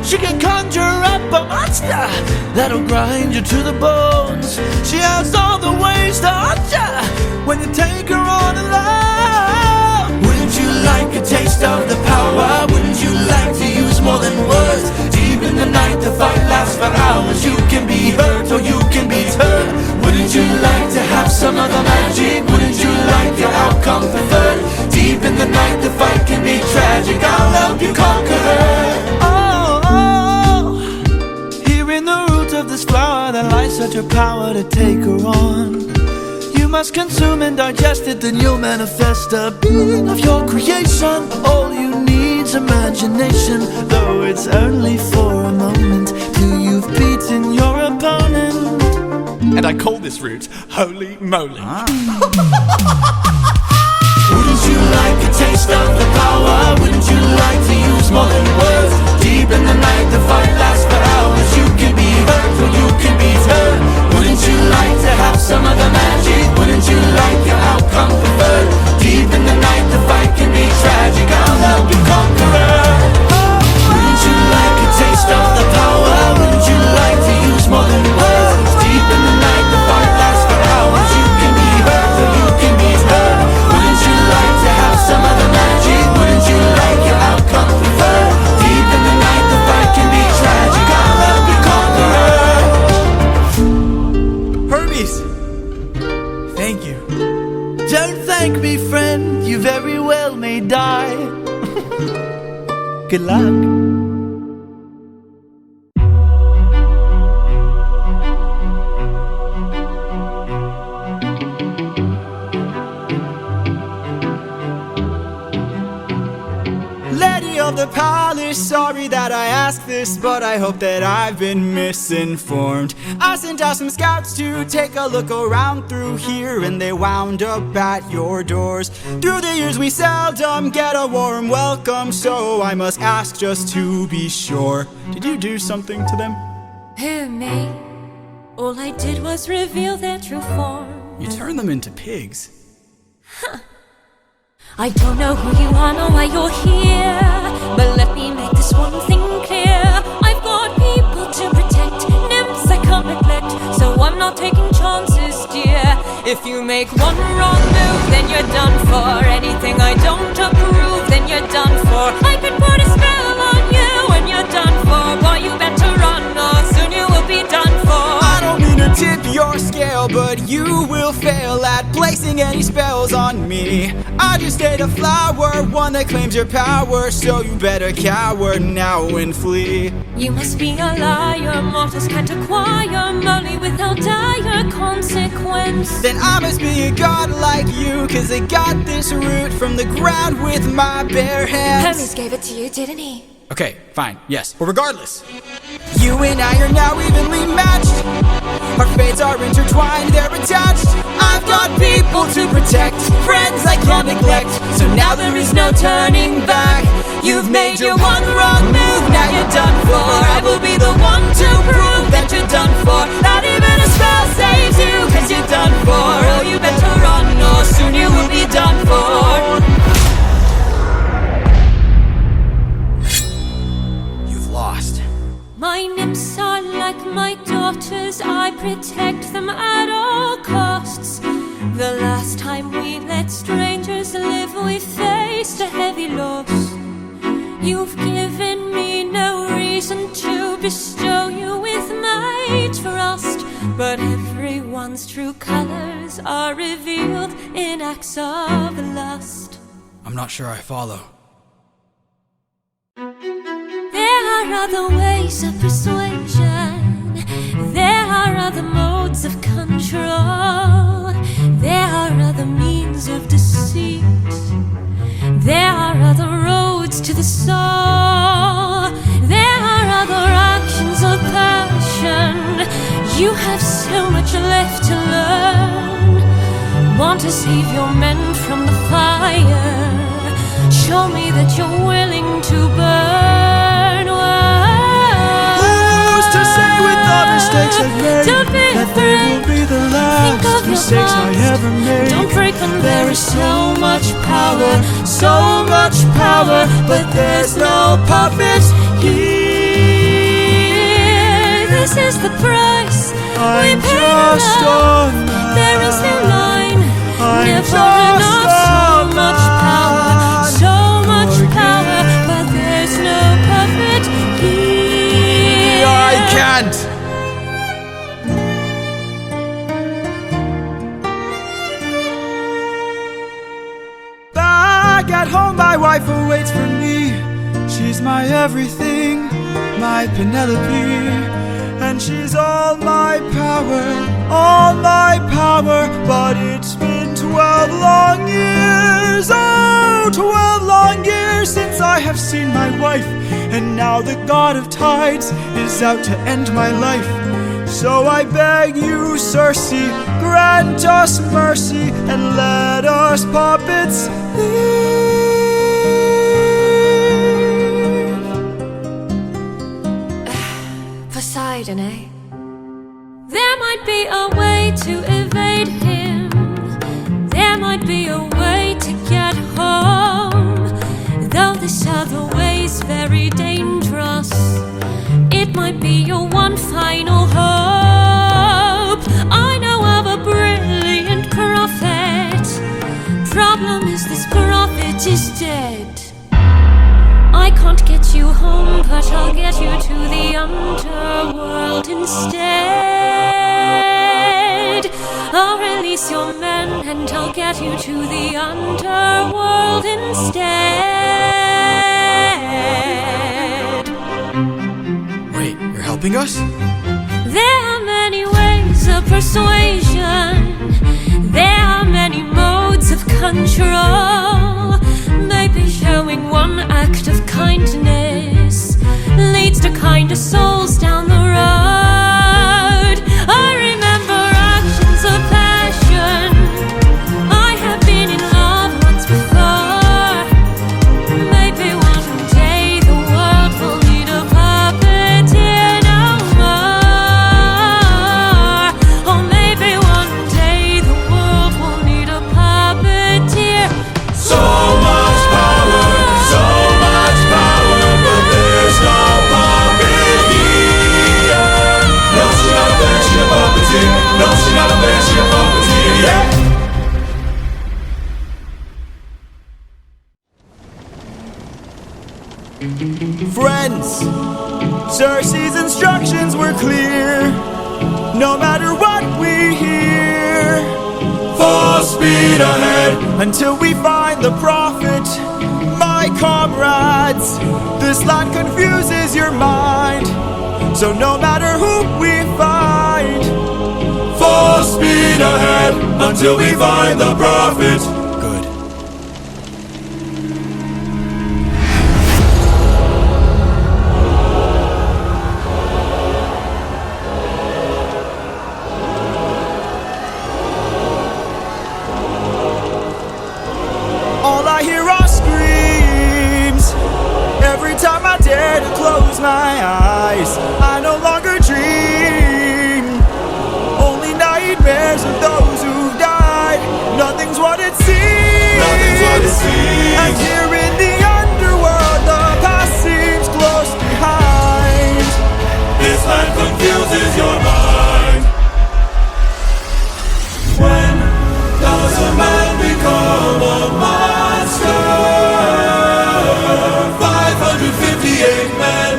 Speaker 8: She can conjure up a monster that'll grind you to the bones. She has all the ways to haunt you when you take her on alone. Wouldn't you like a taste of the power? Wouldn't you like to use more than words? Deep in the night, the fight lasts for hours. You can be hurt or you can beat her. such a power to take her on. You must consume and digest it, then you'll manifest a being of your creation. All you need's imagination, though it's only for a moment, till you've beaten your opponent.
Speaker 1: And I call this route Holy Moly.
Speaker 8: Wouldn't you like a taste of the power? Wouldn't you like to use more than words? Deep in the night, the fight lasts for hours. You can be hurt or you can be hurt. Wouldn't you like to have some of the magic? Wouldn't you like your outcome preferred? Deep in the night, the fight can be tragic. I'll help you conquer her. Wouldn't you like a taste of the power? Wouldn't you like to use more than words? Deep in the night, the fight lasts for hours. You can be hurt or you can be hurt. Wouldn't you like to have some of the magic? Wouldn't you like your outcome preferred? Deep in the night, the fight can be tragic. I'll help you conquer her.
Speaker 1: Hermes! Thank you.
Speaker 8: Don't thank me, friend. You very well may die. Good luck.
Speaker 1: Of the palace, sorry that I ask this, but I hope that I've been misinformed. I sent out some scouts to take a look around through here, and they wound up at your doors. Through the years we seldom get a warm welcome, so I must ask just to be sure. Did you do something to them?
Speaker 6: Who, me? All I did was reveal their true form.
Speaker 1: You turned them into pigs.
Speaker 6: Huh. I don't know who you are nor why you're here, but let me make this one thing clear. I've got people to protect, nymphs I can't neglect, so I'm not taking chances, dear. If you make one wrong move, then you're done for. Anything I don't approve, then you're done for. I could put a spell on you and you're done for. Boy, you better run or soon you will be done for.
Speaker 1: I don't mean to tip your scale, but you will fail at placing any spells on me. I just ate a flower, one that claims your power, so you better cower now and flee.
Speaker 6: You must be a liar, mortals can't acquire money without dire consequence.
Speaker 1: Then I must be a god like you, cause I got this root from the ground with my bare hands.
Speaker 6: Hermes gave it to you, didn't he?
Speaker 1: Okay, fine, yes. Well, regardless, you and I are now evenly matched. Our fates are intertwined, they're attached. I've got people to protect, friends I can't neglect, so now there is no turning back. You've made your one wrong move, now you're done for. I will be the one to prove that you're done for. Not even a spell saves you, cause you're done for. Oh, you better run or soon you will be done for. Lost.
Speaker 6: My nymphs are like my daughters, I protect them at all costs. The last time we let strangers live, we faced a heavy loss. You've given me no reason to bestow you with my trust, but everyone's true colors are revealed in acts of lust.
Speaker 1: I'm not sure I follow.
Speaker 6: There are other ways of persuasion. There are other modes of control. There are other means of deceit. There are other roads to the soul. There are other actions of passion. You have so much left to learn. Want to save your men from the fire? Show me that you're willing to burn.
Speaker 8: Who's to say with all mistakes I've made
Speaker 6: Don't be
Speaker 8: that they will be the last mistakes I ever made?
Speaker 6: Don't break them.
Speaker 8: There is so much power, but there's no puppets here.
Speaker 6: This is the price we
Speaker 8: I'm
Speaker 6: pay
Speaker 8: just
Speaker 6: love.
Speaker 8: on mine.
Speaker 6: There is no line,
Speaker 8: I'm
Speaker 6: never
Speaker 8: just
Speaker 6: enough. So much power, but there's no puppet here.
Speaker 1: I can't! Back at home, my wife awaits for me. She's my everything, my Penelope. and she's all my power, but it's been 12 long years, oh, 12 long years since I have seen my wife, and now the god of tides is out to end my life. So I beg you, Circe, grant us mercy and let us puppets leave.
Speaker 6: Poseidon, eh? There might be a way to evade him. There might be a way to get home. Though this other way's very dangerous, it might be your one final hope. I know of a brilliant prophet. Problem is this prophet is dead. I can't get you home, but I'll get you to the underworld instead. I'll release your men and I'll get you to the underworld instead.
Speaker 1: Wait, you're helping us?
Speaker 6: There are many ways of persuasion. There are many modes of control. Maybe showing one act of kindness leads to kinder souls down the road. I remember actions of passion. I have been in love once before. Maybe one day the world will need a puppeteer no more. Or maybe one day the world will need a puppeteer.
Speaker 3: So much power, but there's no puppet here. No, she's not a bear, she's a puppeteer. No, she's not a bear, she's a puppeteer, yeah.
Speaker 1: Friends, Circe's instructions were clear. No matter what we hear,
Speaker 3: Full speed ahead.
Speaker 1: until we find the prophet, my comrades. This land confuses your mind, so no matter who we find,
Speaker 3: Full speed ahead until we find the prophet.
Speaker 1: good. All I hear are screams. Every time I dare to close my eyes, I no longer dream. Only nightmares of those who've died. Nothing's what it seems.
Speaker 3: Nothing's what it seems.
Speaker 1: And here in the underworld, the past seems close behind.
Speaker 3: This land confuses your mind. When does a man become a monster? 558 men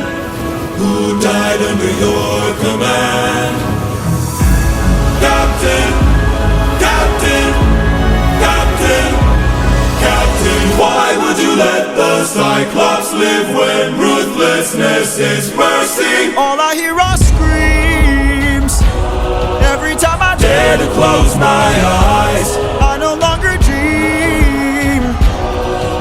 Speaker 3: who died under your command. Captain, Captain, Captain, Captain, why would you let the Cyclops live when ruthlessness is mercy?
Speaker 1: All I hear are screams. Every time I dare to close my eyes, I no longer dream.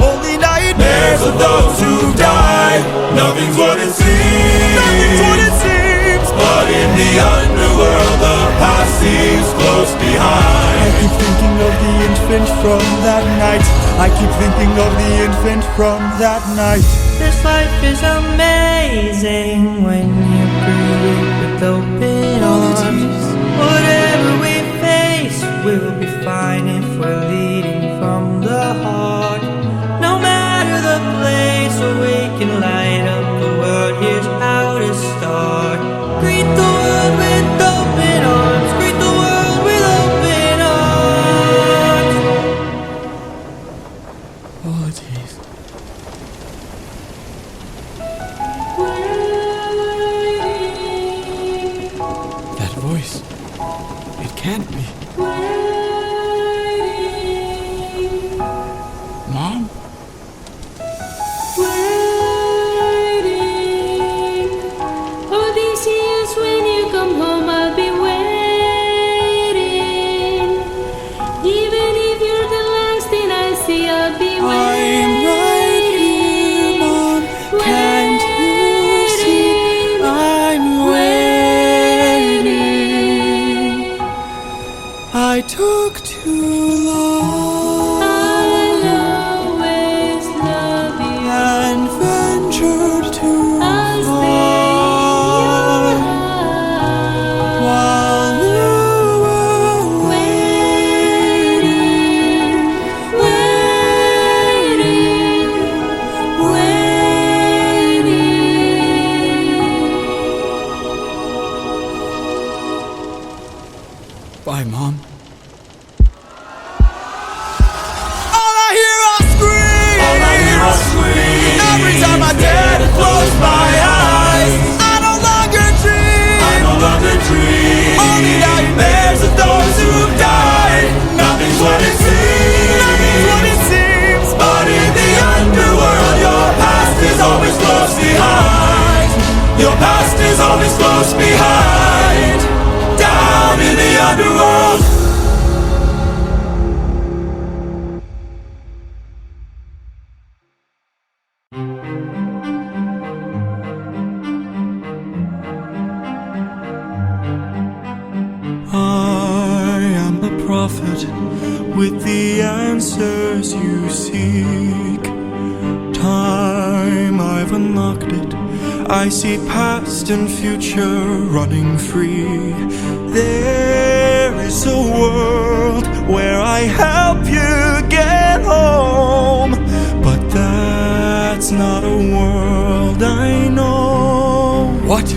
Speaker 1: Only nightmares
Speaker 3: Of those who died, nothing's what it seems.
Speaker 1: Nothing's what it seems.
Speaker 3: But in the underworld, the past seems close
Speaker 1: I
Speaker 3: behind.
Speaker 1: keep thinking of the infant from that night. I keep thinking of the infant from that night.
Speaker 4: This life is amazing when you greet it with open arms. Whatever we face, we'll be fine if we're leading from the heart. No matter the place where we can light up the world, here's how to start. Greet the world with open arms. Greet the world with open arms.
Speaker 1: Oh, jeez. That voice. It can't be. Mom?
Speaker 6: Waiting, Odysseus, when you
Speaker 1: Bye, Mom. All I hear are screams. Every time I dare to close my eyes, I no longer dream. Only nightmares of those who've died. Nothing's what it seems. But in the underworld, your past is always close behind. Your past is always close behind. Down in the underworld.
Speaker 3: I am the prophet with the answers you seek. Time, I've unlocked it. I see past and future running free. There is a world where I help you get home, but that's not a world I know.
Speaker 1: What?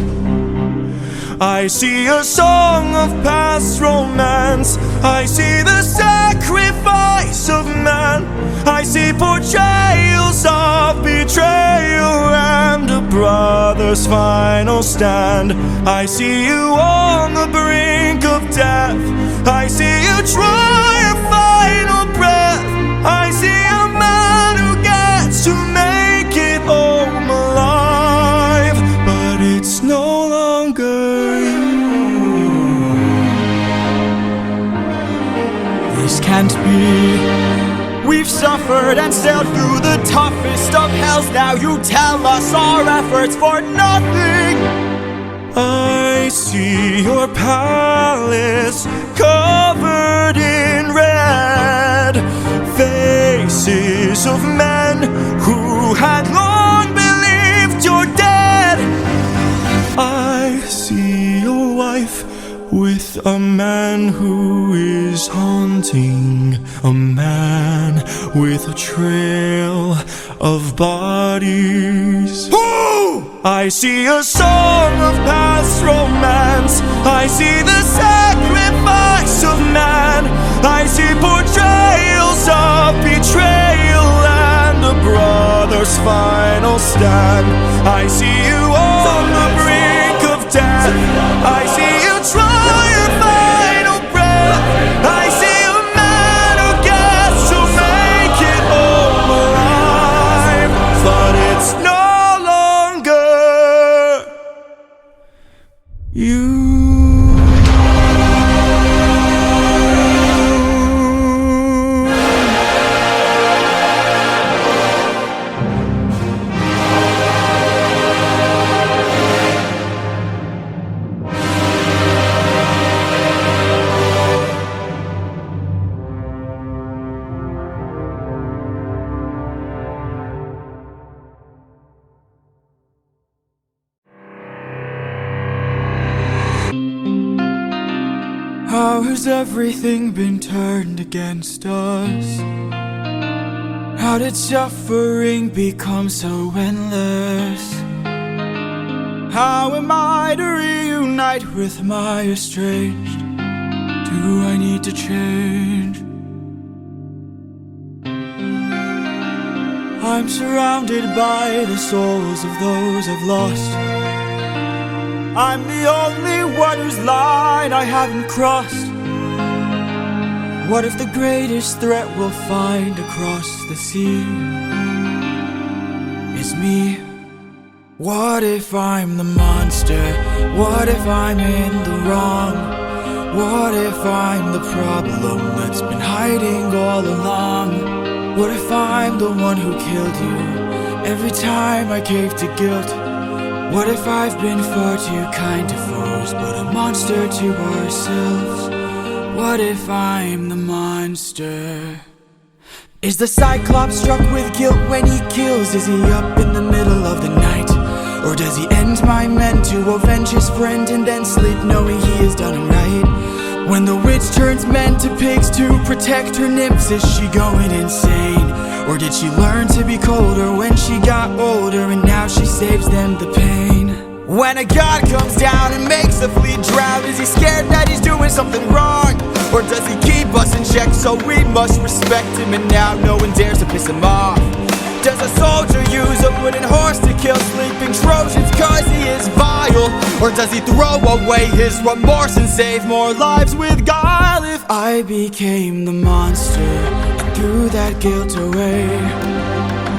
Speaker 3: I see a song of past romance. I see the sacrifice of man. I see portrayals of betrayal and a brother's final stand. I see you on the brink of death. I see you try a final breath. I see a man who gets to make it home alive, but it's no longer you.
Speaker 1: This can't be. We've suffered and sailed through the toughest of hells. Now you tell us our efforts for nothing.
Speaker 3: I see your palace covered in red, faces of men who had long believed you're dead. I see your wife with a man who is haunting, a man with a trail of bodies. I see a song of past romance. I see the sacrifice of man. I see portrayals of betrayal and a brother's final stand. I see you on the brink of death. I see you try your final breath. I see a man who gets to make it home alive, but it's no longer you.
Speaker 1: How has everything been turned against us? How did suffering become so endless? How am I to reunite with my estranged? Do I need to change? I'm surrounded by the souls of those I've lost. I'm the only one whose line I haven't crossed. What if the greatest threat we'll find across the sea is me? What if I'm the monster? What if I'm in the wrong? What if I'm the problem that's been hiding all along? What if I'm the one who killed you every time I cave to guilt? What if I've been far too kind to foes, but a monster to ourselves? What if I'm the monster? Is the Cyclops struck with guilt when he kills? Is he up in the middle of the night? Or does he end my men to avenge his friend and then sleep knowing he has done him right? When the witch turns men to pigs to protect her nymphs, is she going insane? Or did she learn to be colder when she got older and now she saves them the pain? When a god comes down and makes the fleet drown, is he scared that he's doing something wrong? Or does he keep us in check so we must respect him and now no one dares to piss him off? Does a soldier use a wooden horse to kill sleeping Trojans cause he is vile? Or does he throw away his remorse and save more lives with guile? If I became the monster and threw that guilt away,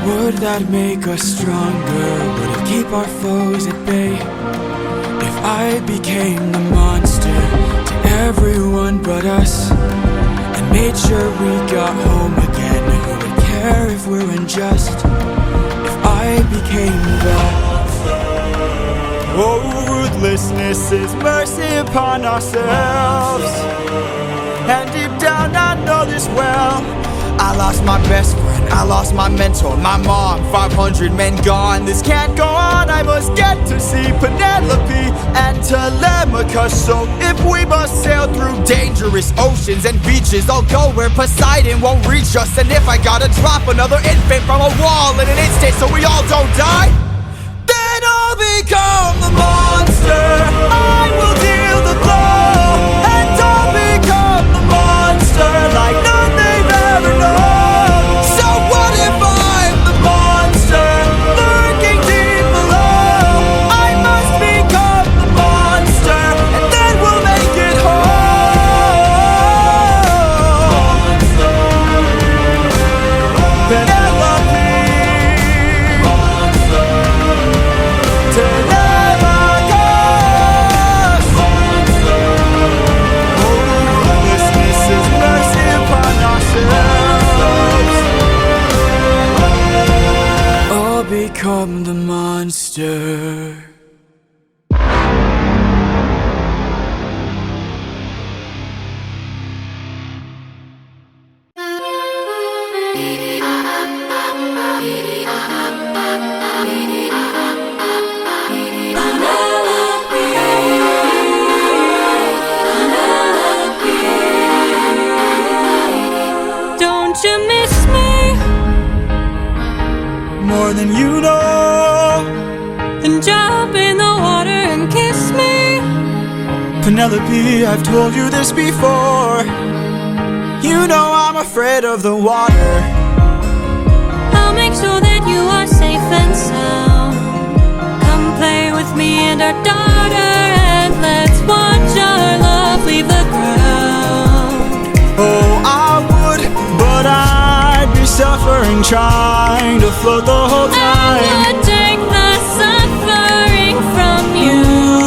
Speaker 1: would that make us stronger? Would it keep our foes at bay? If I became the monster to everyone but us and made sure we got home again, who would care if we're unjust? If I became the ruthlessness is mercy upon ourselves. And deep down I know this well. I lost my best friend, I lost my mentor, my mom, 500 men gone. This can't go on, I must get to see Penelope and Telemachus. So if we must sail through dangerous oceans and beaches, I'll go where Poseidon won't reach us. And if I gotta drop another infant from a wall in an instant so we all don't die, then I'll become the monster. I will deal the blow, and I'll become the monster like none they've ever known. So what if I'm the monster lurking deep below? I must become the monster, and then we'll make it home. Penelope, Telemachus. Ruthlessness is mercy upon ourselves. I'll become the monster.
Speaker 6: Don't you miss me?
Speaker 1: More than you know.
Speaker 6: Then jump in the water and kiss me.
Speaker 1: Penelope, I've told you this before. You know I'm afraid of the water.
Speaker 6: I'll make sure that you are safe and sound. Come play with me and our daughter, and let's watch our love leave the ground.
Speaker 1: Oh, I would, but I'd be suffering trying to float the whole
Speaker 6: I
Speaker 1: time.
Speaker 6: would take the suffering from you.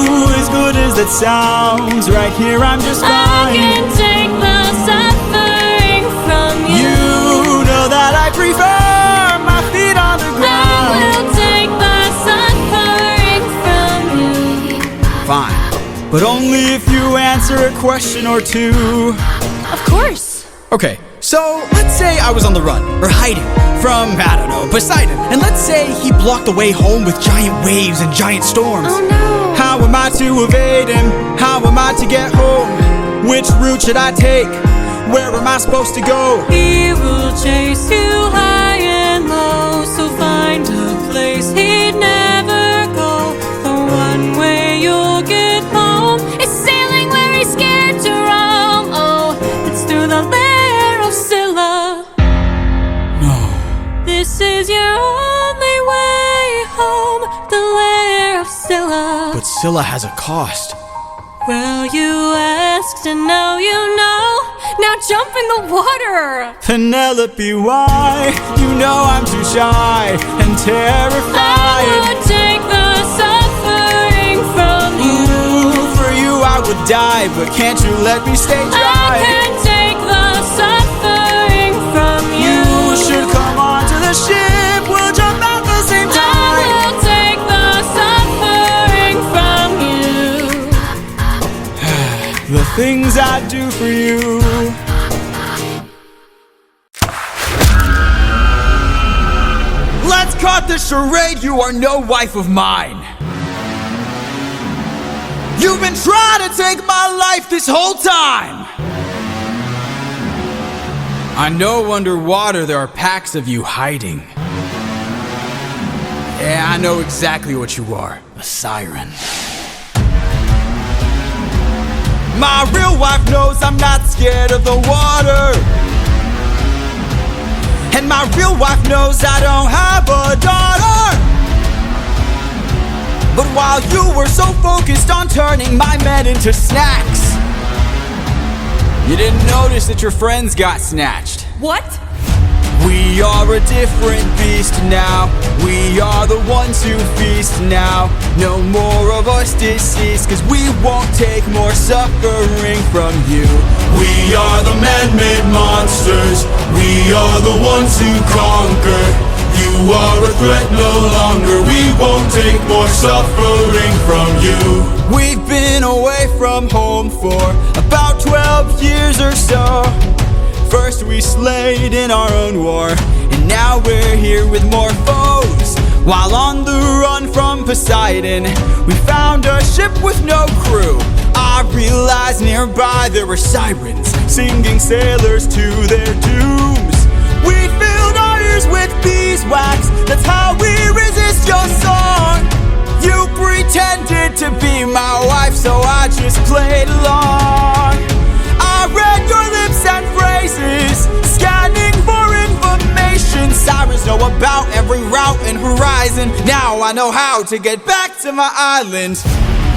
Speaker 1: Ooh, as good as that sounds, right here I'm just
Speaker 6: I
Speaker 1: fine.
Speaker 6: can take the suffering from you.
Speaker 1: You know that I prefer my feet on the
Speaker 6: I
Speaker 1: ground.
Speaker 6: will take the suffering from you.
Speaker 1: Fine, but only if you answer a question or two.
Speaker 7: Of course.
Speaker 1: Okay, so let's say I was on the run, or hiding, from, I don't know, Poseidon. And let's say he blocked the way home with giant waves and giant storms.
Speaker 7: Oh no.
Speaker 1: How am I to evade him? How am I to get home? Which route should I take? Where am I supposed to go?
Speaker 6: He will chase you high and low, so find a place he'd never go. The one way you'll get home is sailing where he's scared to roam. Oh, it's through the lair of Scylla.
Speaker 1: No.
Speaker 6: This is your only way home, the lair of Scylla.
Speaker 1: But Scylla has a cost.
Speaker 6: Well, you asked and now you know.
Speaker 7: Now jump in the water.
Speaker 1: Penelope, why? You know I'm too shy and
Speaker 6: I
Speaker 1: terrified.
Speaker 6: would take the suffering from you.
Speaker 1: Ooh, for you I would die, but can't you let me stay
Speaker 6: I
Speaker 1: dry?
Speaker 6: can take the suffering from you.
Speaker 1: You should come onto the ship, we'll jump at the same
Speaker 6: I
Speaker 1: time.
Speaker 6: will take the suffering from you.
Speaker 1: The things I do for you. Let's cut the charade, you are no wife of mine. You've been trying to take my life this whole time. I know underwater there are packs of you hiding. Yeah, I know exactly what you are. a siren. My real wife knows I'm not scared of the water, and my real wife knows I don't have a daughter. But while you were so focused on turning my men into snacks, you didn't notice that your friends got snatched.
Speaker 7: What?
Speaker 1: We are a different beast now. We are the ones who feast now. No more of us deceased, cause we won't take more suffering from you.
Speaker 3: We are the man-made monsters. We are the ones who conquer. You are a threat no longer. We won't take more suffering from you.
Speaker 1: We've been away from home for about 12 years or so. First we slayed in our own war, and now we're here with more foes. While on the run from Poseidon, we found a ship with no crew. I realized nearby there were sirens, singing sailors to their dooms. We filled our ears with beeswax, that's how we resist your song. You pretended to be my wife, so I just played along. I read your lips and phrases, scanning for information. Sirens know about every route and horizon. Now I know how to get back to my island.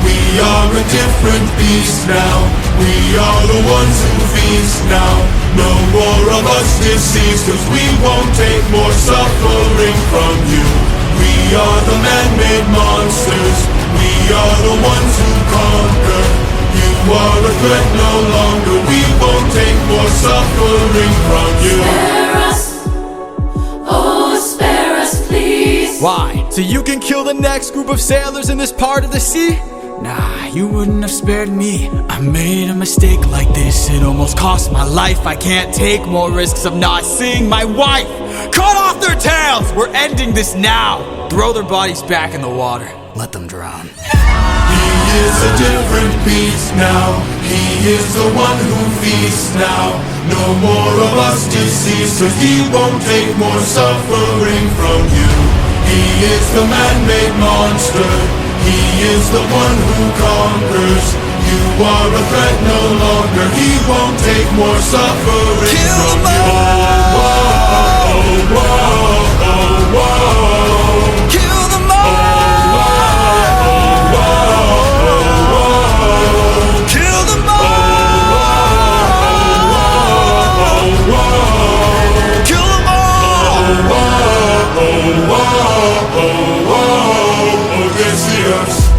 Speaker 3: We are a different beast now. We are the ones who feast now. No more of us deceased, cause we won't take more suffering from you. We are the man-made monsters. We are the ones who conquer. You are a threat no longer. We won't take more suffering from you.
Speaker 6: Spare us, oh spare us please.
Speaker 1: Why? So you can kill the next group of sailors in this part of the sea? Nah, you wouldn't have spared me. I made a mistake like this, it almost cost my life. I can't take more risks of not seeing my wife. Cut off their tails! We're ending this now. Throw their bodies back in the water. Let them drown.
Speaker 3: He is a different beast now. He is the one who feasts now. No more of us deceased, cause he won't take more suffering from you. He is the man-made monster. He is the one who conquers. You are a threat no longer. He won't take more suffering from you. Oh, oh, oh, oh, oh.
Speaker 1: Kill them all!
Speaker 3: Odysseus.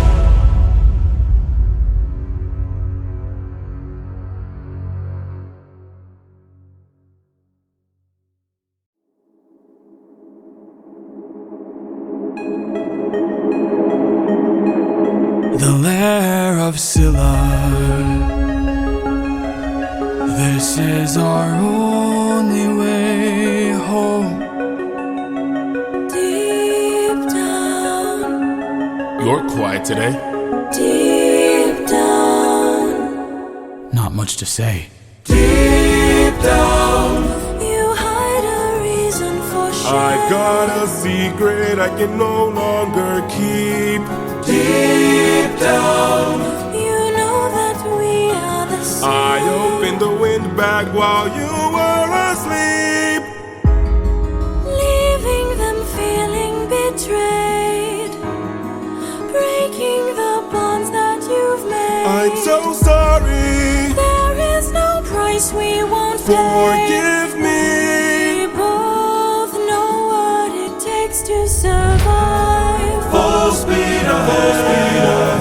Speaker 1: The lair of Scylla. This is our only way home.
Speaker 6: Deep down,
Speaker 9: You're quiet today.
Speaker 6: deep down,
Speaker 1: Not much to say.
Speaker 3: Deep down,
Speaker 6: you hide a reason for shame.
Speaker 9: I've got a secret I can no longer keep.
Speaker 3: deep down,
Speaker 6: You know that we are the same.
Speaker 9: I opened the wind bag while you were asleep.
Speaker 6: Leaving them feeling betrayed, breaking the bonds that you've made.
Speaker 9: I'm so sorry.
Speaker 6: There is no price we won't pay.
Speaker 9: Forgive me.
Speaker 6: We both know what it takes to survive.
Speaker 3: full speed ahead,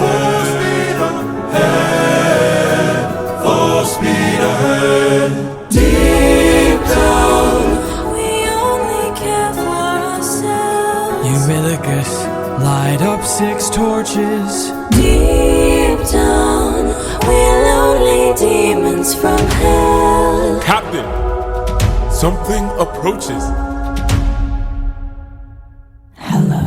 Speaker 3: full speed ahead, full speed ahead. Deep down,
Speaker 6: We only care for ourselves.
Speaker 1: Eurylochus, light up 6 torches.
Speaker 6: Deep down, we're lonely demons from hell.
Speaker 9: Captain, something approaches.
Speaker 6: Hello.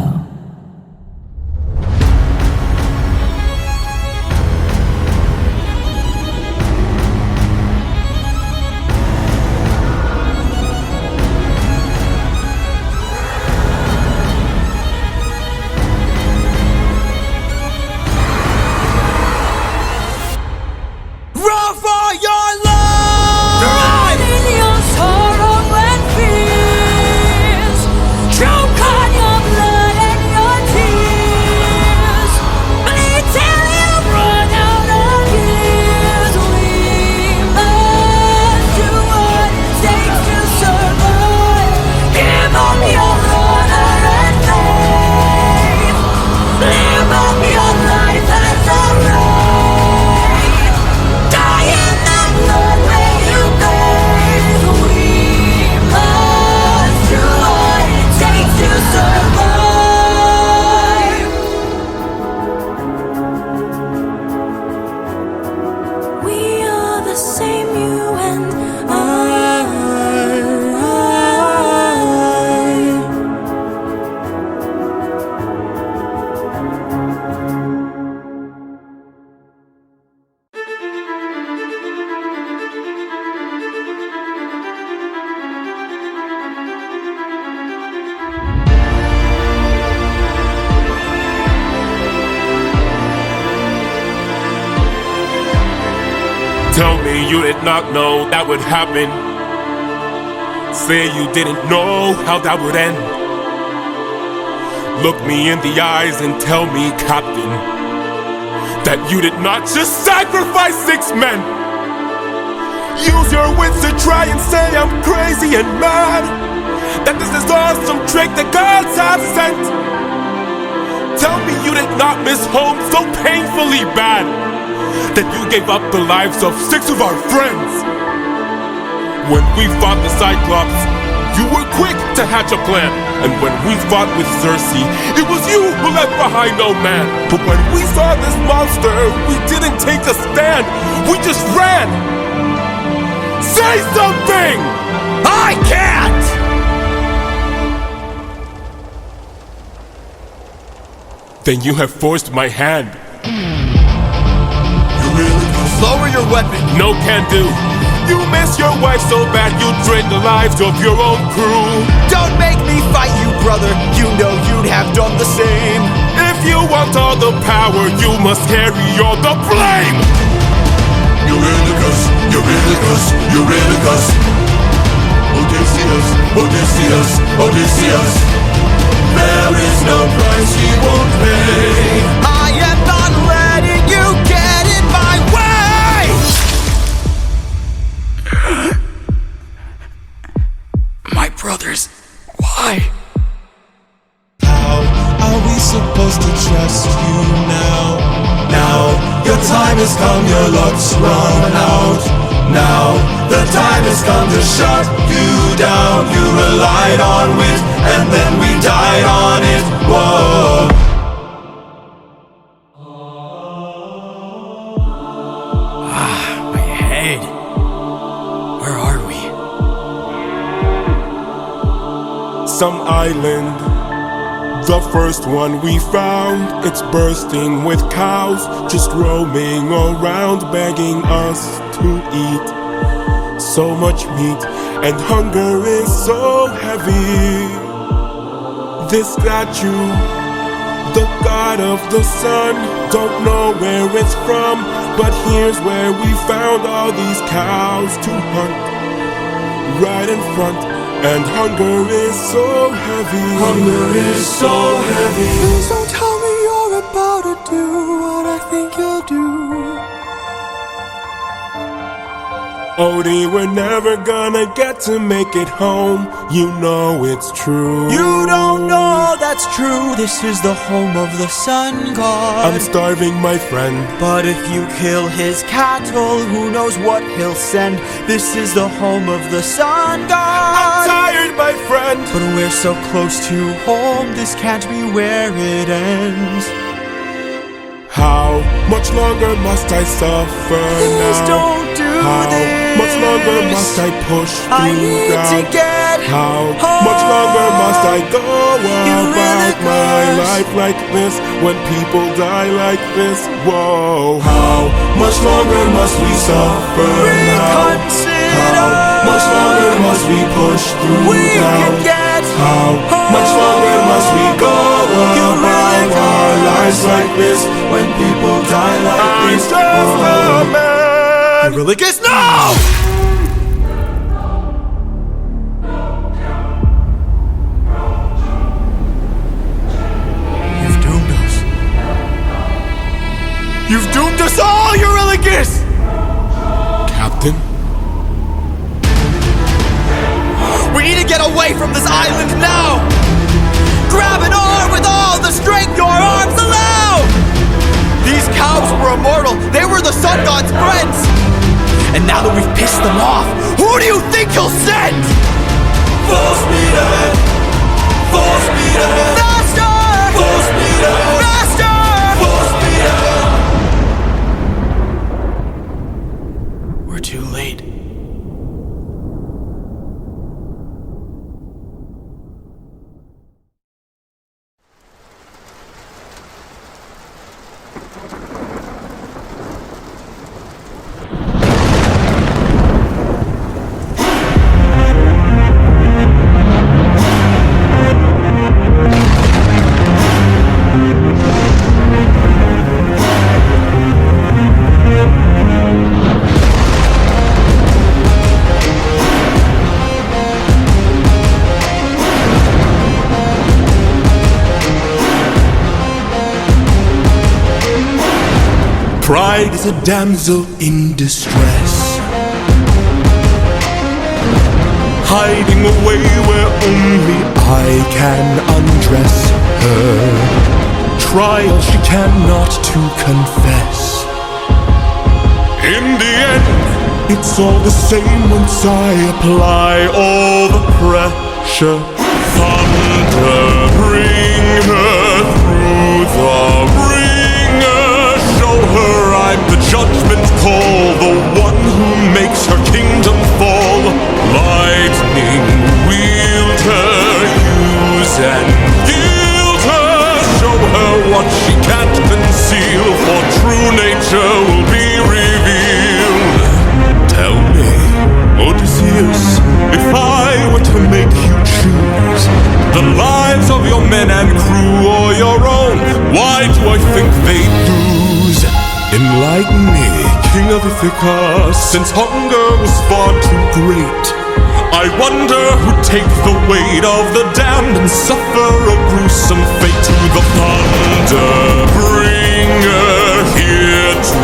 Speaker 9: Tell me you did not know that would happen. Say you didn't know how that would end. Look me in the eyes and tell me, Captain, that you did not just sacrifice 6 men. Use your wits to try and say I'm crazy and mad, that this is all some trick the gods have sent. Tell me you did not miss home so painfully bad that you gave up the lives of 6 of our friends. When we fought the Cyclops, you were quick to hatch a plan. And when we fought with Circe, it was you who left behind no man. But when we saw this monster, we didn't take a stand, we just ran. Say something!
Speaker 1: I can't!
Speaker 9: Then you have forced my hand.
Speaker 3: You really can
Speaker 1: Lower your weapon!
Speaker 9: No can do. You miss your wife so bad you drained the lives of your own crew.
Speaker 1: Don't make me fight you, brother. You know you'd have done the same.
Speaker 9: If you want all the power, you must carry all the blame.
Speaker 3: Eurylochus, Eurylochus, Eurylochus. Odysseus, Odysseus, Odysseus. There is no price he won't pay.
Speaker 1: I am not letting you get in my way! My brothers, why?
Speaker 3: How are we supposed to trust you now? Now, your time has come, your luck's run out. Now, the time has come to shut you down. You relied on wit, and then we died on it. Whoa.
Speaker 1: My head. Where are we?
Speaker 9: Some island, the first one we found. It's bursting with cows, just roaming around, begging us to eat. So much meat, and hunger is so heavy. This statue, the god of the sun, don't know where it's from, but here's where we found all these cows to hunt. Right in front, and hunger is so heavy.
Speaker 3: Hunger is so heavy.
Speaker 1: Please don't tell me you're about to do what I think you'll do.
Speaker 9: Odie, we're never gonna get to make it home. You know it's true.
Speaker 1: You don't know that's true. This is the home of the sun god.
Speaker 9: I'm starving, my friend.
Speaker 1: But if you kill his cattle, who knows what he'll send. This is the home of the sun
Speaker 9: I'm
Speaker 1: god.
Speaker 9: tired, my friend.
Speaker 1: But we're so close to home, this can't be where it ends.
Speaker 9: How much longer must I suffer
Speaker 1: Please
Speaker 9: now?
Speaker 1: don't do
Speaker 9: How
Speaker 1: this.
Speaker 9: much longer must I push through
Speaker 1: I need
Speaker 9: doubt?
Speaker 1: to get
Speaker 9: How
Speaker 1: home.
Speaker 9: much longer must I go about my
Speaker 1: Eurylochus.
Speaker 9: life like this, when people die like this? Whoa. How much longer must we suffer now?
Speaker 1: Reconsider.
Speaker 9: How much longer must we push through
Speaker 1: We can
Speaker 9: doubt?
Speaker 1: get
Speaker 9: How much longer must we go about our lives like this, when people die like this? I'm just a man.
Speaker 1: Eurylochus, no! You've doomed us. You've doomed us all, Eurylochus!
Speaker 9: Captain?
Speaker 1: We need to get away from this island now! Grab an arm with all the strength your arms allow! These cows were immortal, they were the sun god's friends! And now that we've pissed them off, who do you think he'll send?
Speaker 3: Full speed ahead. Full speed ahead.
Speaker 1: Faster!
Speaker 3: Full speed ahead.
Speaker 1: Faster!
Speaker 3: Full speed ahead.
Speaker 1: We're too late.
Speaker 9: Pride is a damsel in distress, hiding away where only I can undress her. Trial she cannot to confess. In the end, it's all the same once I apply all the pressure. Thunder, bring her through the ringer. Show her I'm the judgment call, the one who makes her kingdom fall. Lightning, wield her, use and yield her. Show her what she can't conceal, for true nature will be revealed. Tell me, Odysseus, if I were to make you choose the lives of your men and crew or your own, why do I think they'd lose? Enlighten me, King of Ithaca, since hunger was far too great. I wonder who'd take the weight of the damned and suffer a gruesome fate. To the thunder bringer, here to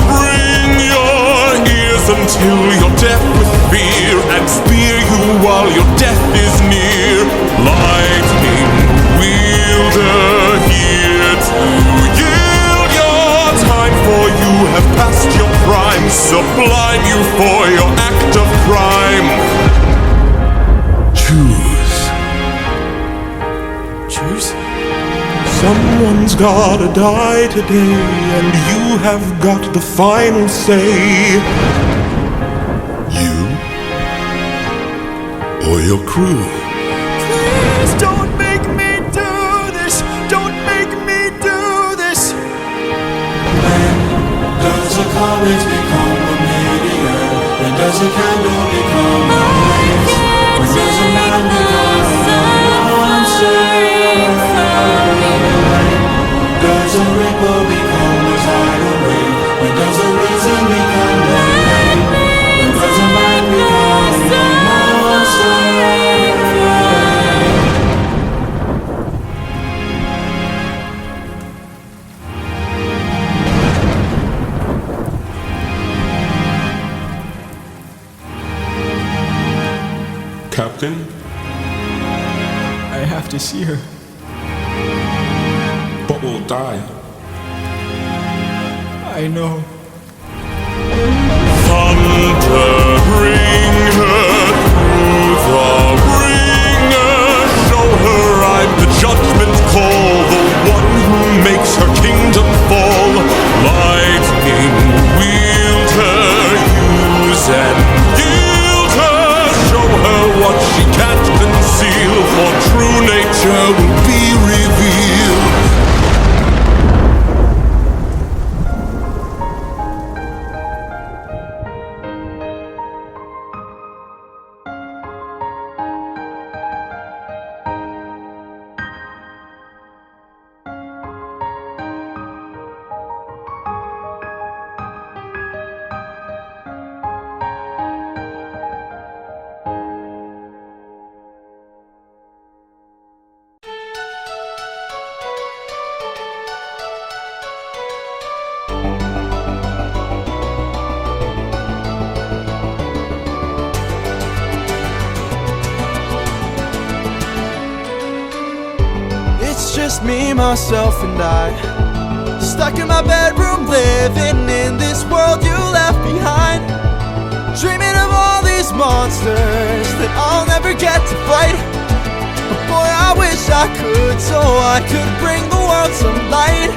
Speaker 9: bring your ears until you're deaf with fear, and spear you while your death is near. Lightning wielder, here to yield your time, for you have passed your prime. Sublime you for your act of crime. Choose. Someone's gotta die today, and you have got the final say. You or your crew. Please don't make me do this. Don't make me do this.
Speaker 3: When does a comet become a meteor? When does a candle become a blaze? When does a man become a monster? Does a ripple become a tidal wave? When does a reason become a name? When does a man become a monster?
Speaker 9: Captain?
Speaker 1: I have to see her.
Speaker 9: But we'll die.
Speaker 1: I know.
Speaker 9: Thunder, bring her through the ringer. Show her I'm the judgment call, the one who makes her kingdom fall. Lightning, wield her, use and yield her. Show her what she can't conceal, for true nature will be revealed.
Speaker 8: Just me, myself, and I, stuck in my bedroom, living in this world you left behind, dreaming of all these monsters that I'll never get to fight. But boy, I wish I could, so I could bring the world some light.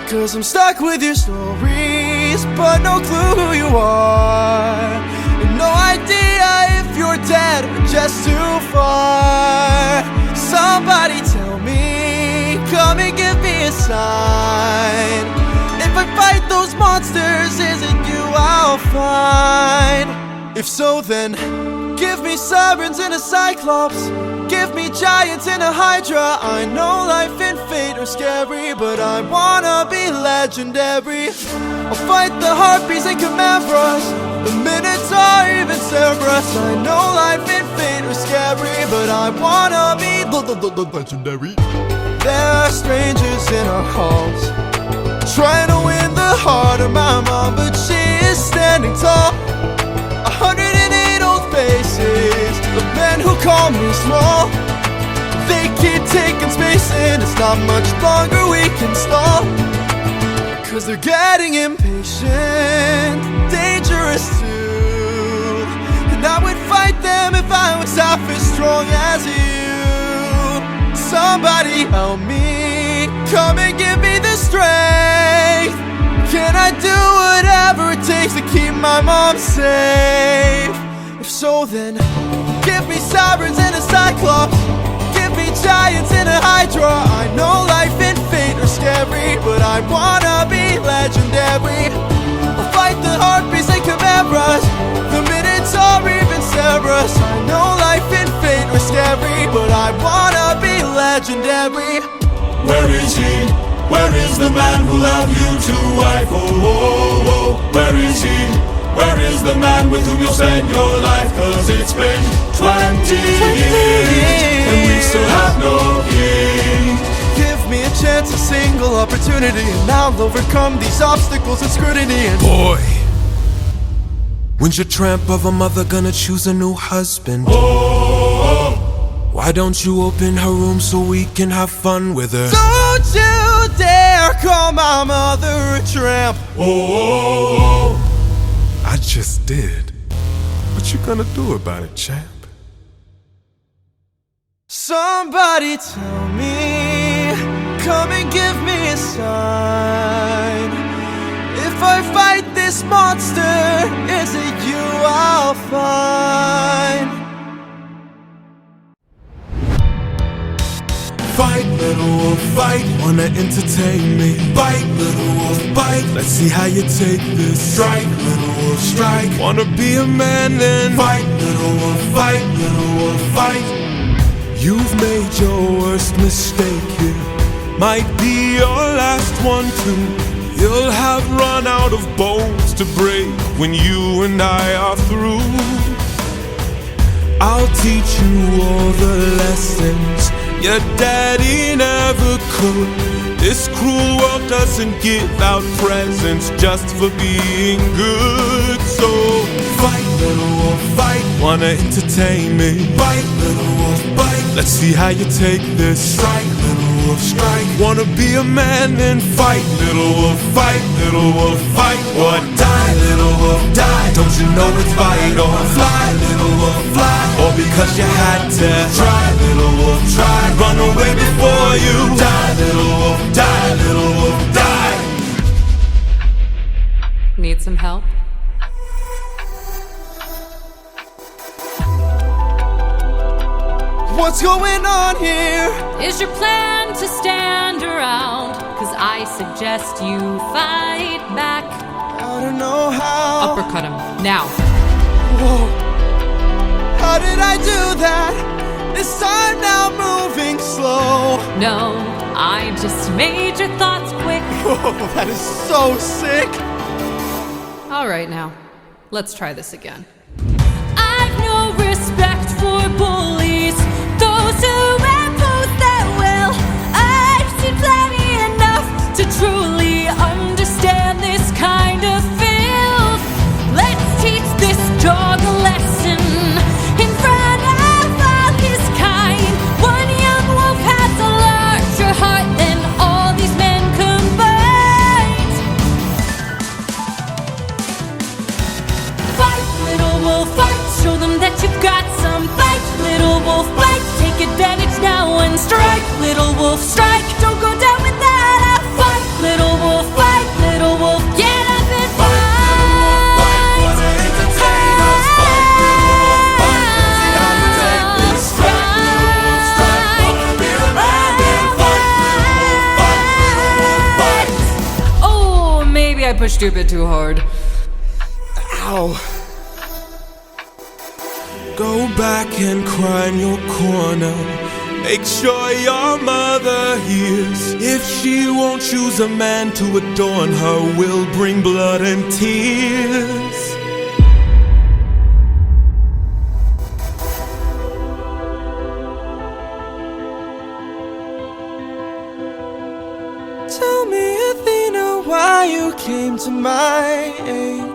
Speaker 8: Cause I'm stuck with your stories, but no clue who you are, and no idea if you're dead or just too far. Somebody tell me, come and give me a sign. If I fight those monsters, is it you I'll find? If so, then give me sirens and a cyclops, give me giants and a hydra. I know life and fate are scary, but I wanna be legendary. I'll fight the harpies and chimeras, the minotaur, even Cerberus. I know life and fate are scary, but I wanna be legendary. There are strangers in our halls, trying to win the heart my mom, but she is standing tall. 108 old faces of men who call me small. They keep taking space and it's not much longer we can stall. Cause they're getting impatient, dangerous too. And I would fight them if I was half as strong as you. Somebody help me, come and give me the strength. Can I do whatever it takes to keep my mom safe? If so, then give me sirens and a cyclops. Give me giants and a hydra. I know life and fate are scary, but I wanna be legendary. I'll fight the harpies and chimeras, the Minotaur, even Cerberus. I know life and fate are scary, but I wanna be legendary.
Speaker 3: Where is he? Where is the man who loved you to wife? Oh, oh, oh, where is he? Where is the man with whom you'll spend your life? Cause it's been 20 years and we still have no king.
Speaker 8: Give me a chance, a single opportunity, and I'll overcome these obstacles and scrutiny. And
Speaker 9: Boy, when's your tramp of a mother gonna choose a new husband?
Speaker 3: Oh,
Speaker 9: Why don't you open her room so we can have fun with her?
Speaker 8: don't you dare call my mother a tramp.
Speaker 3: oh,
Speaker 9: I just did. What you gonna do about it, champ?
Speaker 8: Somebody tell me, come and give me a sign. If I fight this monster, is it you I'll find?
Speaker 9: Fight, little wolf, fight. Wanna entertain me? Bite, little wolf, bite. Let's see how you take this. Strike, little wolf, strike. Wanna be a man then? Fight, little wolf, fight, little wolf, fight. You've made your worst mistake here. Might be your last one too. You'll have run out of bones to break when you and I are through. I'll teach you all the lessons your daddy never could. This cruel world doesn't give out presents just for being good. So fight, little wolf, fight. Wanna entertain me? Bite, little wolf, bite. Let's see how you take this. Strike, little wolf, strike. Wanna be a man? Then fight, little wolf, fight, little wolf, fight. Or die, little wolf, die. Don't you know it's fight or fly, little wolf, fly. Or because you had to try, little wolf, try. Run away before you die, little wolf, die, little wolf, die.
Speaker 7: Need some help?
Speaker 8: What's going on here?
Speaker 7: Is your plan to stand around? Cause I suggest you fight back.
Speaker 8: I don't know how.
Speaker 7: Uppercut him, now.
Speaker 8: Whoa. How did I do that? This time now moving slow.
Speaker 7: No, I just made your thoughts quick.
Speaker 8: Oh, that is so sick.
Speaker 7: Alright now, let's try this again. I've no respect for bullies, those who impose their will. I've seen plenty enough to truly understand this kind of filth. Let's teach this dog a lesson in front of all his kind. One young wolf has a larger heart than all these men combined. Fight, little wolf, fight. Show them that you've got some fight. Little wolf, fight. Take advantage now and strike. Little wolf, strike. Don't go down without a fight. Little wolf, fight. Little wolf, get up and fight. Oh, maybe I pushed you a bit too hard.
Speaker 8: Ow.
Speaker 9: Go back and cry in your corner. Make sure your mother hears. If she won't choose a man to adorn her, we'll bring blood and tears.
Speaker 8: Tell me, Athena, why why you came to my aid.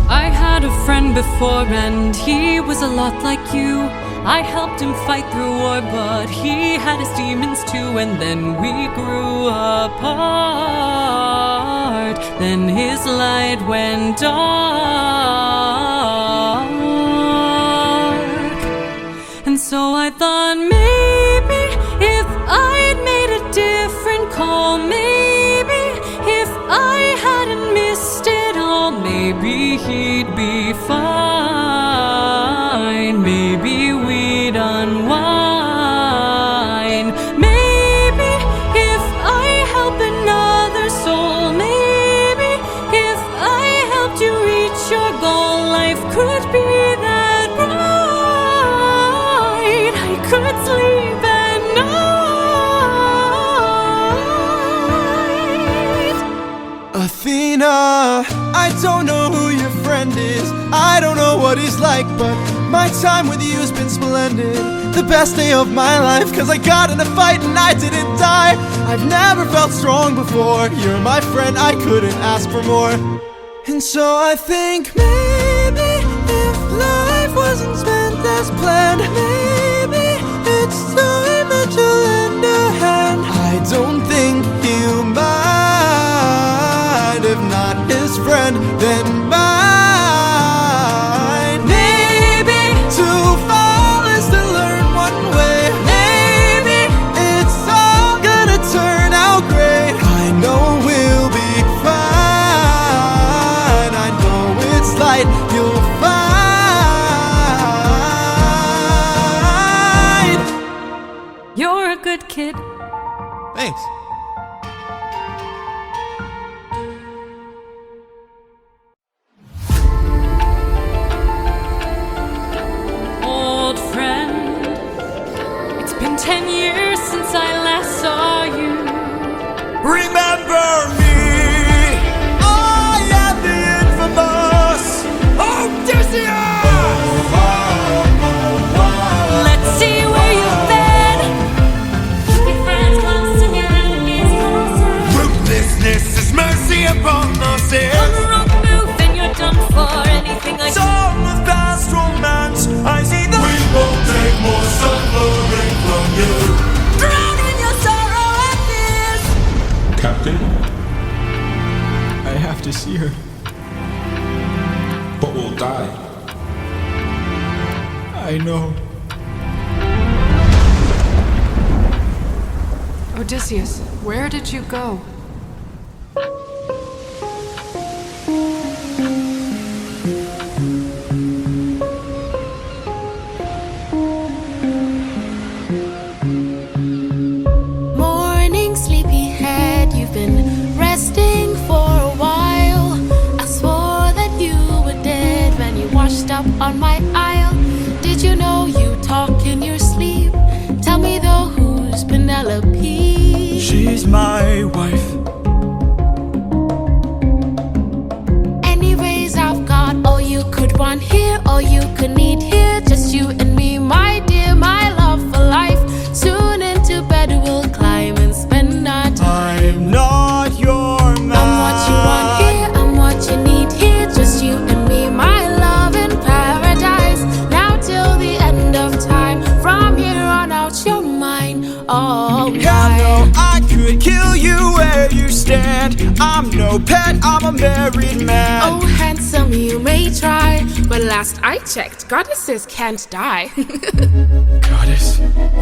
Speaker 6: I had a friend before and he was a lot like you. I helped him fight through war, but he had his demons too. And then we grew apart. Then his light went dark. And so I thought maybe if I'd made a different call, maybe if I hadn't missed it all, maybe he'd be fine. Maybe we'd unwind. Maybe if I help another soul, maybe if I helped you reach your goal, life could be that bright. I could sleep at night.
Speaker 8: Athena, I don't know who your friend is. I don't know what he's like, but my time with you's been splendid. The best day of my life, cause I got in a fight and I didn't die. I've never felt strong before. You're my friend, I couldn't ask for more. And so I think maybe if life wasn't spent as planned, maybe it's time that you lend a hand. I don't think he'll mind. If not his friend, then mine. Maybe to fall is to learn one way. Maybe it's all gonna turn out great. I know we'll be fine. I know it's light you'll find.
Speaker 6: You're a good kid.
Speaker 8: Thanks.
Speaker 6: Old friend, it's been 10 years since I last saw you.
Speaker 3: Remember me, I am the infamous Odysseus.
Speaker 6: Let's see where you've been. Keep your friends close and your enemies closer.
Speaker 3: Ruthlessness is mercy upon the sin.
Speaker 6: On the wrong move and you're done for. Anything I
Speaker 3: Song of past romance, I see the we won't take more suffering from you.
Speaker 6: drown in your sorrow and fears.
Speaker 2: Captain,
Speaker 1: I have to see her.
Speaker 2: but we'll die.
Speaker 1: I know.
Speaker 7: Odysseus, where did you go?
Speaker 5: Morning, sleepyhead, you've been resting for a while. I swore that you were dead when you washed up on my aisle. Did you know you talk in your sleep? Tell me though, who's Penelope?
Speaker 1: She's my wife.
Speaker 5: Anyways, I've got all you could want here, all you could need here. Just you and me, my dear, my love for life. Soon into bed we'll climb and spend our time.
Speaker 1: I'm not your man.
Speaker 5: I'm what you want here, I'm what you need here. Just you and me, my love in paradise. Now till the end of time. From here on out, you're mine, all mine.
Speaker 1: Hell no, I could kill you where you stand. I'm no pet, I'm a married man.
Speaker 5: Oh, handsome, you may try, but last I checked, goddesses can't die.
Speaker 1: Goddess.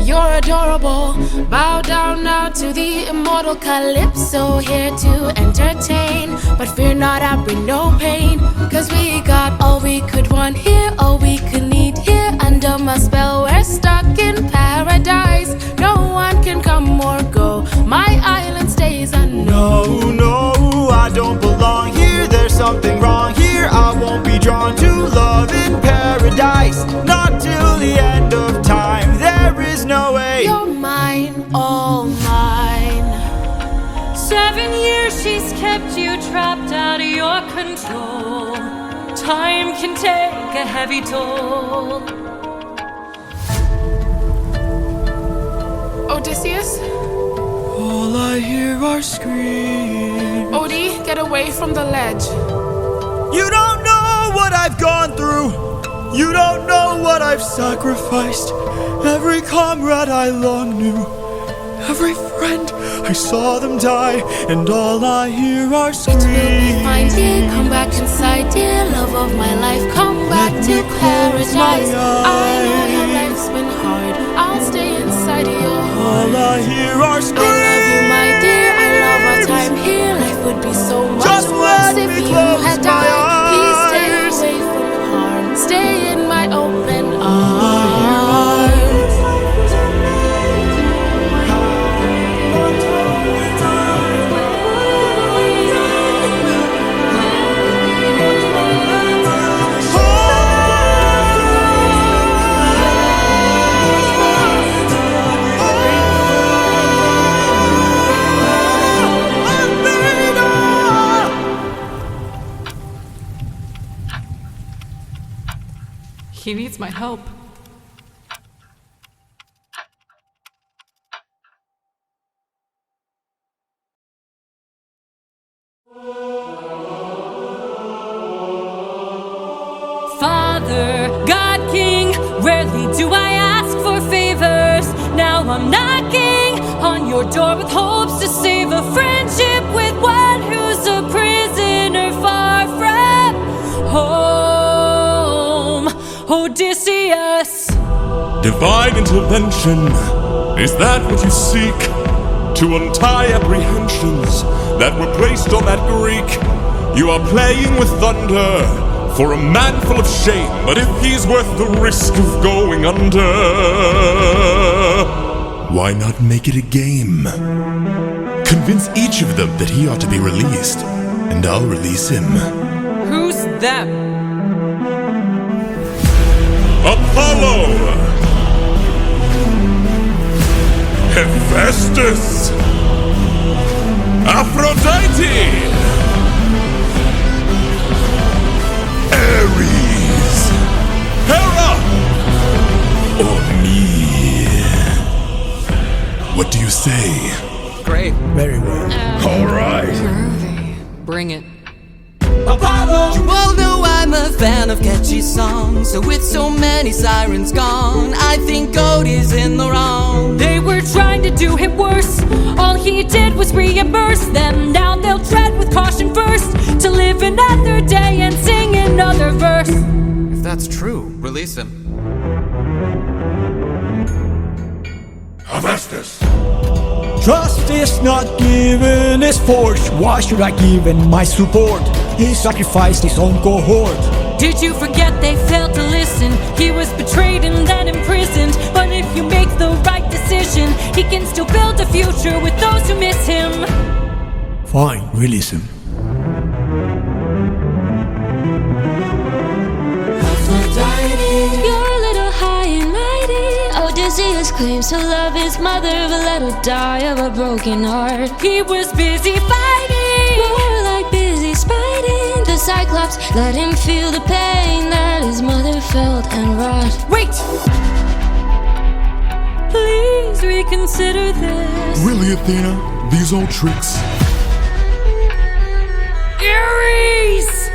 Speaker 5: You're adorable. Bow down now to the immortal Calypso, here to entertain. But fear not, I bring no pain, cause we got all we could want here, all we could need here. Under my spell, we're stuck in paradise. No one can come or go. My island stays unknown.
Speaker 1: No, no, I don't belong here. There's something wrong here. I won't be drawn to love in paradise. Not till the end of time. There is no way.
Speaker 5: You're mine, all mine.
Speaker 6: 7 years she's kept you trapped out of your control. Time can take a heavy toll.
Speaker 5: Odysseus?
Speaker 1: All I hear are screams.
Speaker 5: Odie, get away from the ledge.
Speaker 1: You don't know what I've gone through. You don't know what I've sacrificed. Every comrade I long knew, every friend, I saw them die, and all I hear are screams.
Speaker 5: It will be fine, dear, come back inside, dear, love of my life, come back to paradise. I know your life's been hard, I'll stay inside of your heart.
Speaker 1: All I hear are screams.
Speaker 5: I love you, my dear, I love our time here. Life would be so much
Speaker 1: Just
Speaker 5: worse
Speaker 1: let
Speaker 5: if
Speaker 1: me
Speaker 5: you
Speaker 1: close
Speaker 5: had
Speaker 1: my
Speaker 5: died. Please stay
Speaker 1: eyes.
Speaker 5: away from harm, stay in my open arms.
Speaker 7: He needs my help.
Speaker 6: Father, God King, rarely do I ask for favors. Now I'm knocking on your door with hopes to save a friendship with one who's a prisoner far from home. Odysseus.
Speaker 2: Divine intervention, is that what you seek? To untie apprehensions that were placed on that Greek? You are playing with thunder for a man full of shame, but if he's worth the risk of going under, why not make it a game? Convince each of them that he ought to be released, and I'll release him.
Speaker 7: Who's them?
Speaker 2: Apollo! Hephaestus! Aphrodite! Ares! Hera! Or me? What do you say?
Speaker 7: Great.
Speaker 1: Very well.
Speaker 2: All right.
Speaker 7: Groovy. Bring it.
Speaker 8: Apollo! You all know I'm a fan of catchy songs, so with so many sirens gone, I think God is in the wrong.
Speaker 6: They were trying to do him worse. All he did was reimburse them. Now they'll tread with caution first to live another day and sing another verse.
Speaker 10: If that's true, release him.
Speaker 3: Hephaestus!
Speaker 11: Justice not given is forced. Why should I give in my support? He sacrificed his own cohort.
Speaker 6: Did you forget they failed to listen? He was betrayed and then imprisoned. But if you make the right decision, he can still build a future with those who miss him.
Speaker 11: Fine, release him.
Speaker 6: You're a little high and mighty. Odysseus claims to love his mother, but let her die of a broken heart. He was busy fighting, more like busy spiting. The Cyclops let him feel the pain that his mother felt and wrought. Wait! Please reconsider this.
Speaker 2: Really, Athena? These old tricks?
Speaker 6: Ares!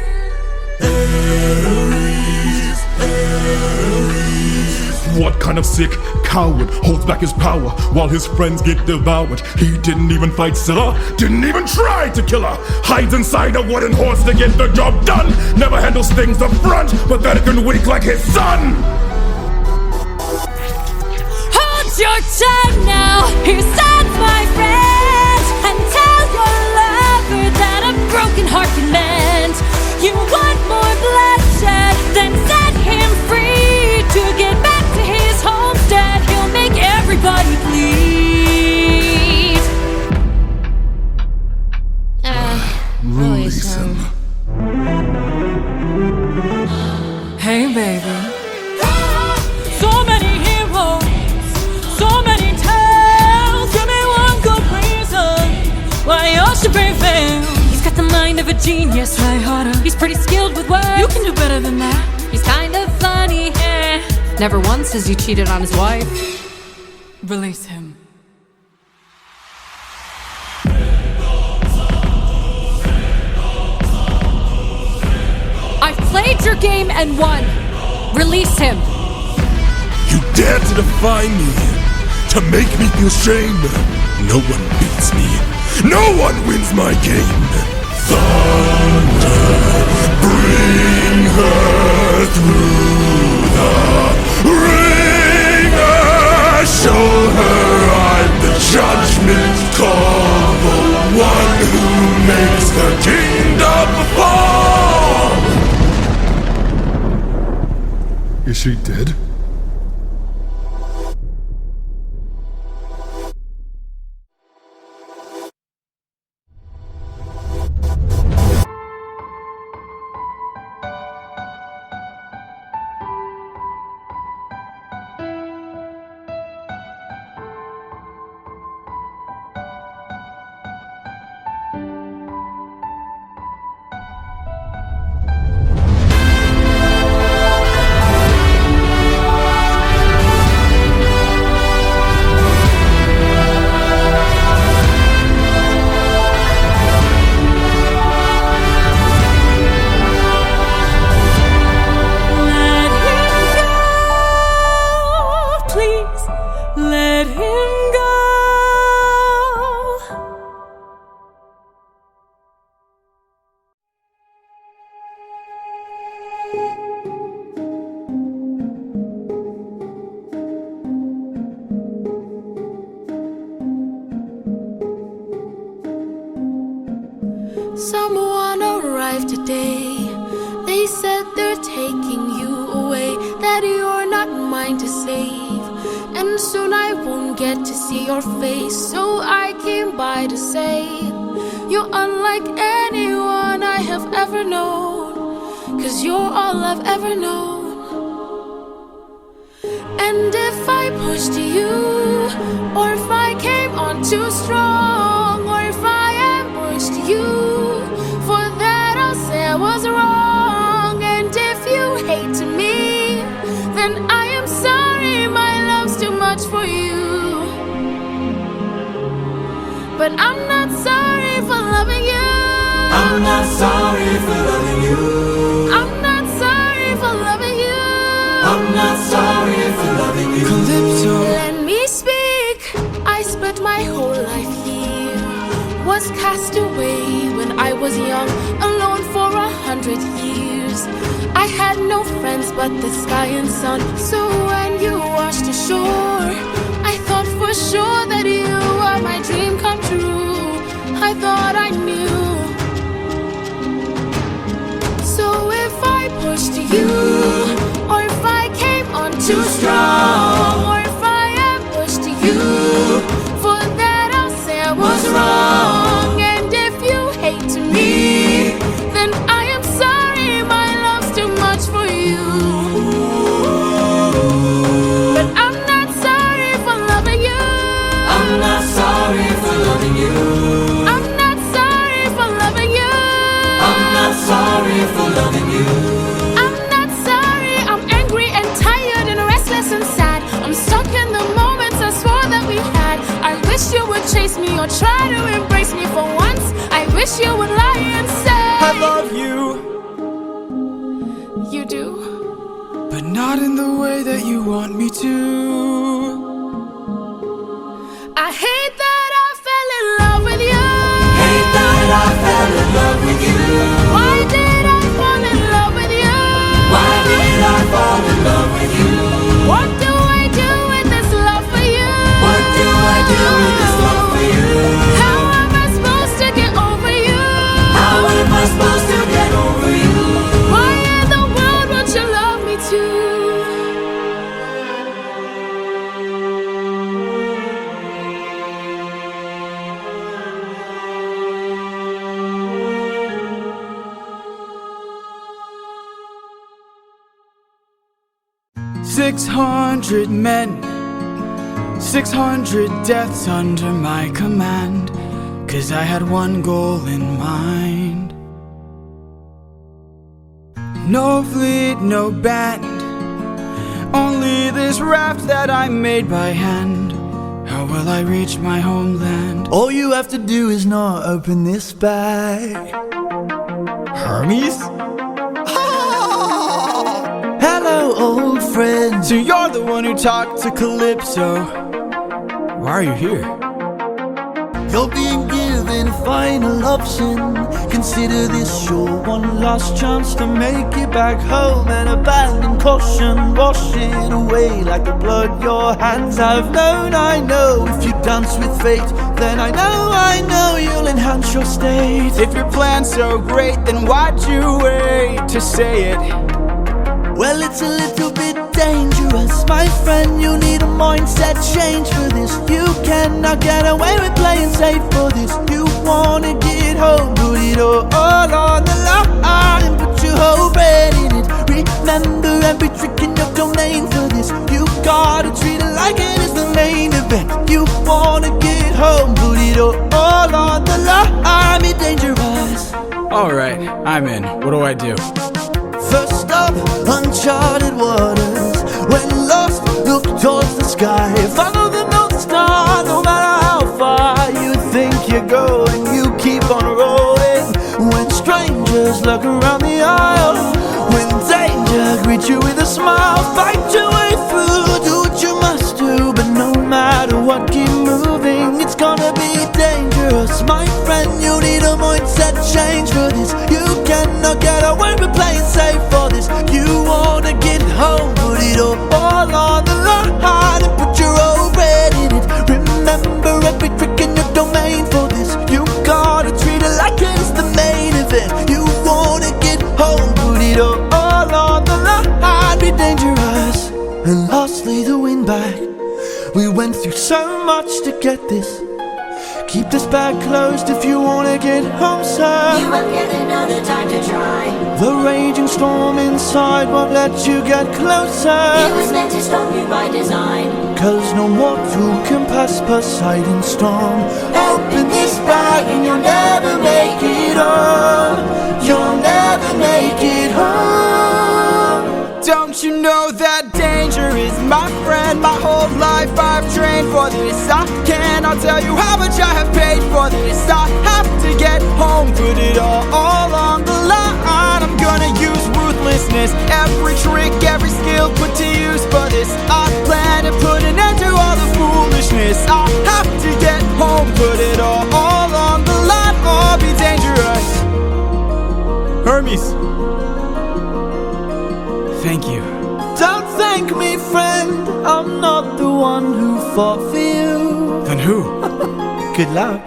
Speaker 2: What kind of sick coward holds back his power while his friends get devoured? He didn't even fight Scylla, didn't even try to kill her. Hides inside a wooden horse to get the job done. Never handles things up front, pathetic and weak like his son.
Speaker 6: Hold your tongue now, hear signs, my friend, and tell your lover that a broken heart can mend. You want more bloodshed, then set him free to get back to his homestead. He'll make everybody bleed.
Speaker 2: Release him.
Speaker 7: Hey, baby.
Speaker 6: So many heroes, so many tales. Give me one good reason why you should prevail. He's got the mind of a genius.
Speaker 7: Try harder.
Speaker 6: He's pretty skilled with words.
Speaker 7: You can do better than that.
Speaker 6: He's kind of funny.
Speaker 7: Never once has he cheated on his wife. Release him. your game and won. Release him.
Speaker 9: You dare to defy me, to make me feel shame. No one beats me, no one wins my game. Thunder, bring her through the ringer. Show her I'm the judgment call, the one who makes the kingdom fall. Is she dead?
Speaker 5: Someone arrived today. They said they're taking you away, that you're not mine to save, and soon I won't get to see your face. So I came by to say, you're unlike anyone I have ever known, 'cause you're all I've ever known. And if I pushed you, or if I came on too strong, or if I ambushed you, for that I'll say I was wrong. And if you hate me, then I am sorry, my love's too much for you. But I'm not sorry for loving you.
Speaker 3: I'm not sorry for loving you.
Speaker 5: I'm not sorry for loving you.
Speaker 3: I'm not sorry for loving you.
Speaker 1: Calypso.
Speaker 5: Let me speak. I spent my whole life here, was cast away when I was young, alone for 100 years. I had no friends but the sky and sun. So when you washed ashore, I thought for sure that you were my dream come true. I thought I knew. So if I pushed you, or if I came on too strong, or if I ambushed you, for that I'll say I was wrong. And if you hate me, then I am sorry, my love's too much for you. But I'm not sorry for loving you.
Speaker 3: I'm not sorry for loving you.
Speaker 5: I'm not sorry for loving you.
Speaker 3: I'm not sorry for loving you.
Speaker 5: I'm not sorry, I'm angry and tired and restless and sad. I'm stuck in the moments I swore that we had. I wish you would chase me or try to embrace me for once. I wish you would lie and say
Speaker 1: I love you,
Speaker 5: you do.
Speaker 1: but not in the way that you want me to.
Speaker 5: I hate that I fell in love with you.
Speaker 3: Hate that I fell in love with you.
Speaker 5: Why did I fall in love with you?
Speaker 3: Why did I fall in love with you?
Speaker 5: What do I do with this love for you?
Speaker 3: What do I do with this love for you?
Speaker 5: How am I supposed to get over you?
Speaker 3: How am I supposed to get over you?
Speaker 5: Why in the world would you love me too?
Speaker 1: "600 men, 600 deaths under my command, 'cause I had one goal in mind. No fleet, no band, only this raft that I made by hand. How will I reach my homeland?"
Speaker 8: All you have to do is not open this bag.
Speaker 1: Hermes?
Speaker 8: hello, old friend.
Speaker 1: So you're the one who talked to Calypso. Why are you here?
Speaker 8: You're being given a final option. Consider this your one last chance to make it back home and abandon caution. Wash it away like the blood your hands have known. I know if you dance with fate, then I know you'll enhance your state.
Speaker 1: If your plan's so great, then why'd you wait to say it?
Speaker 8: Well, it's a little bit dangerous, my friend. You need a mindset change for this. You cannot get away with playing safe for this. You wanna get home, put it all on the line and put your whole brain in it. Remember every trick in your domain for this. You gotta treat it like it is the main event. You wanna get home, put it all on the line. Be dangerous.
Speaker 1: Alright, I'm in. What do I do?
Speaker 8: First up, uncharted waters. When lost, look towards the sky. Follow the North Star, no matter how far you think you're going. You keep on rolling. When strangers look around the aisle, when danger greets you with a smile, fight your way through, do what you must do. But no matter what, keep moving. It's gonna be dangerous, my friend. You need a mindset change for this. You cannot get away with playing safe for this. You wanna get home, put it all on the line and put your whole bread in it. Remember every trick in your domain for this. You gotta treat it like it's the main event. You wanna get home, put it all on the line, be dangerous. And lastly, the win back. We went through so much to get this. Keep this bag closed if you wanna get home, sir.
Speaker 12: You won't get another time to try.
Speaker 8: The raging storm inside won't let you get closer.
Speaker 12: It was meant to stop you by design.
Speaker 8: 'Cause no mortal can pass Poseidon's storm. Open this bag and you'll never make it home. You'll never make it home.
Speaker 1: Don't you know that danger is my friend? My whole life I've trained for this. I cannot tell you how much I have paid for this. I have to get home, put it all on the line. I'm gonna use ruthlessness, every trick, every skill put to use for this. I plan to put an end to all the foolishness. I have to get home, put it all on the line, or be dangerous. Hermes, thank you.
Speaker 8: Don't thank me, friend. I'm not the one who fought for you.
Speaker 1: Then who?
Speaker 8: Good luck.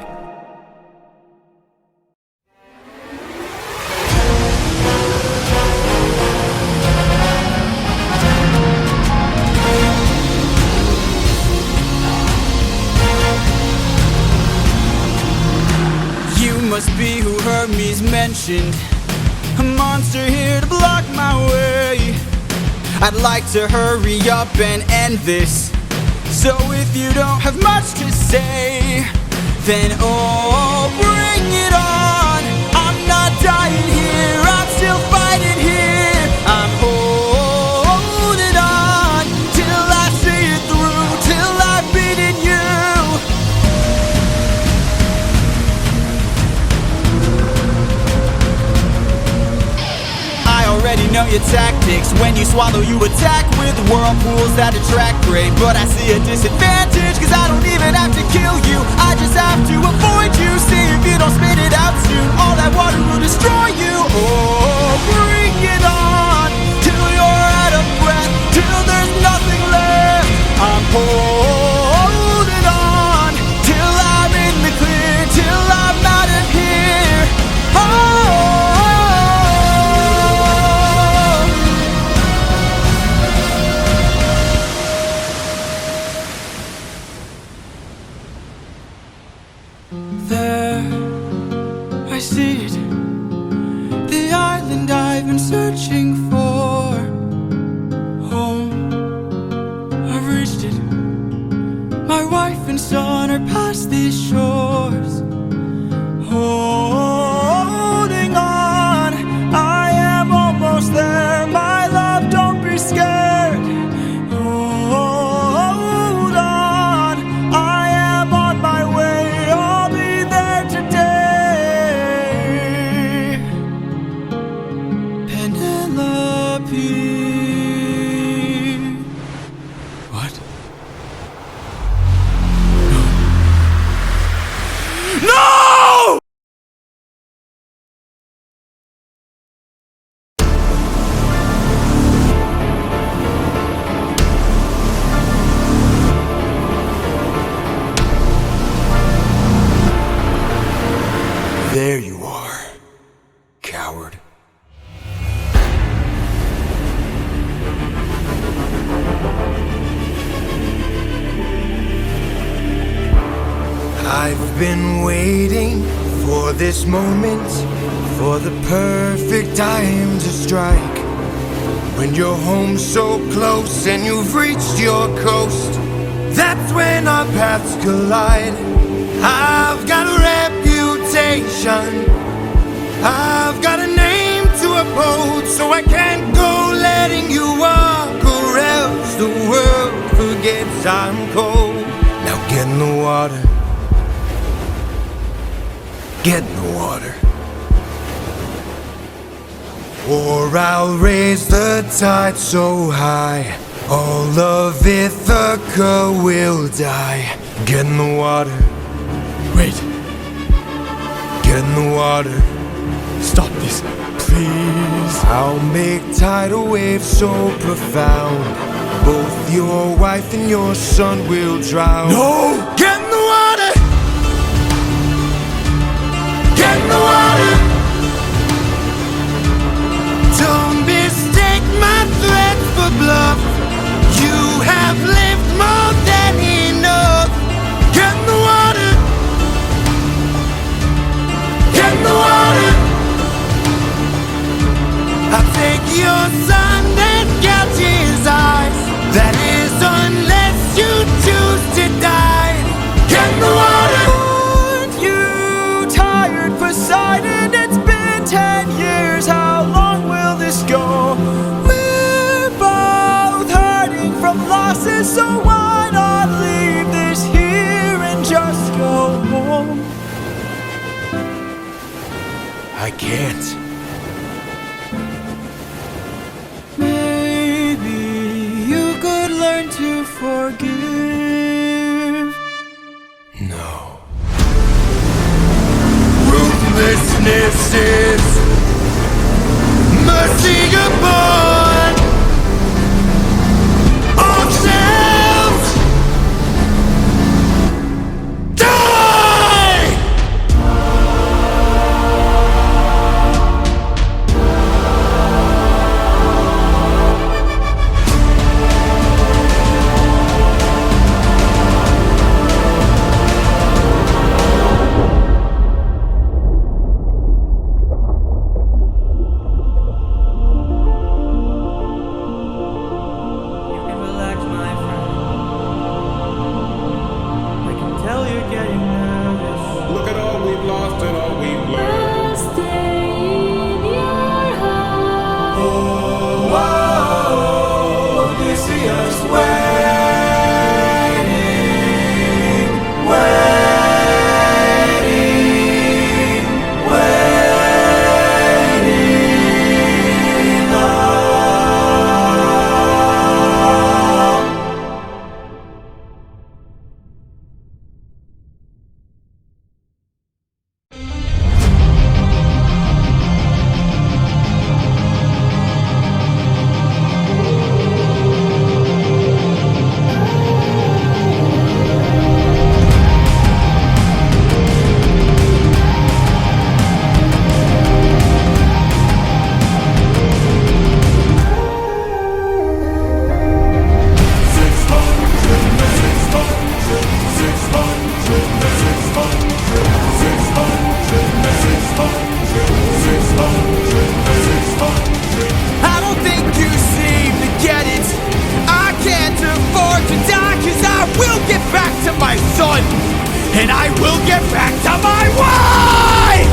Speaker 1: You must be who Hermes mentioned. A monster here to block my way. I'd like to hurry up and end this. So if you don't have much to say, then oh, bring it on. I'm not dying here, I'm still fighting here. I'm holding on till I see it through, till I've beaten you. I already know your tactics. When you swallow, you attack with whirlpools that attract prey. But I see a disadvantage, 'cause I don't even have to kill you. I just have to avoid you. See if you don't spit it out soon, all that water will destroy you. Oh, bring it on till you're out of breath, till there's nothing left. I'm holding on till I'm in the clear, till I'm out of here. Oh, there, I see it, the island I've been searching for. Home, I've reached it. My wife and son are past these shores. Holding on, I am almost there. My love, don't be scared. Hold on, I am on my way. I'll be there today. Penelope.
Speaker 3: There you are, coward. I've been waiting for this moment, for the perfect time to strike. When you're home so close and you've reached your coast, that's when our paths collide. I've got a reputation, I've got a name to uphold, so I can't go letting you walk, or else the world forgets I'm cold. Now get in the water. Get in the water, or I'll raise the tide so high, all of Ithaca will die. Get in the water.
Speaker 1: Wait.
Speaker 3: Get in the water.
Speaker 1: Stop this, please.
Speaker 3: I'll make tidal waves so profound, both your wife and your son will drown.
Speaker 1: No!
Speaker 3: Get in the water! Get in the water! Don't mistake my threats for bluff. You have lived more than enough. Get in the water! Get in the water! I'll take your son and gouge his eyes. That is unless you choose to die. Get in the water!
Speaker 1: Aren't you tired, Poseidon? It's been 10 years. How long will this go? We're both hurting from losses, so why not leave this here and just go home?
Speaker 3: I can't.
Speaker 1: Maybe you could learn to forgive.
Speaker 3: No. Ruthlessness is mercy upon ourselves. Die!
Speaker 4: You can relax, my friend. I can tell you're getting nervous.
Speaker 9: Look at all we've lost and all we've learned.
Speaker 6: Stay in your heart.
Speaker 1: Oh, Odysseus, waiting, waiting, waiting.
Speaker 8: I don't think you seem to get it. I can't afford to die, 'cause I will get back to my son, and I will get back to my wife!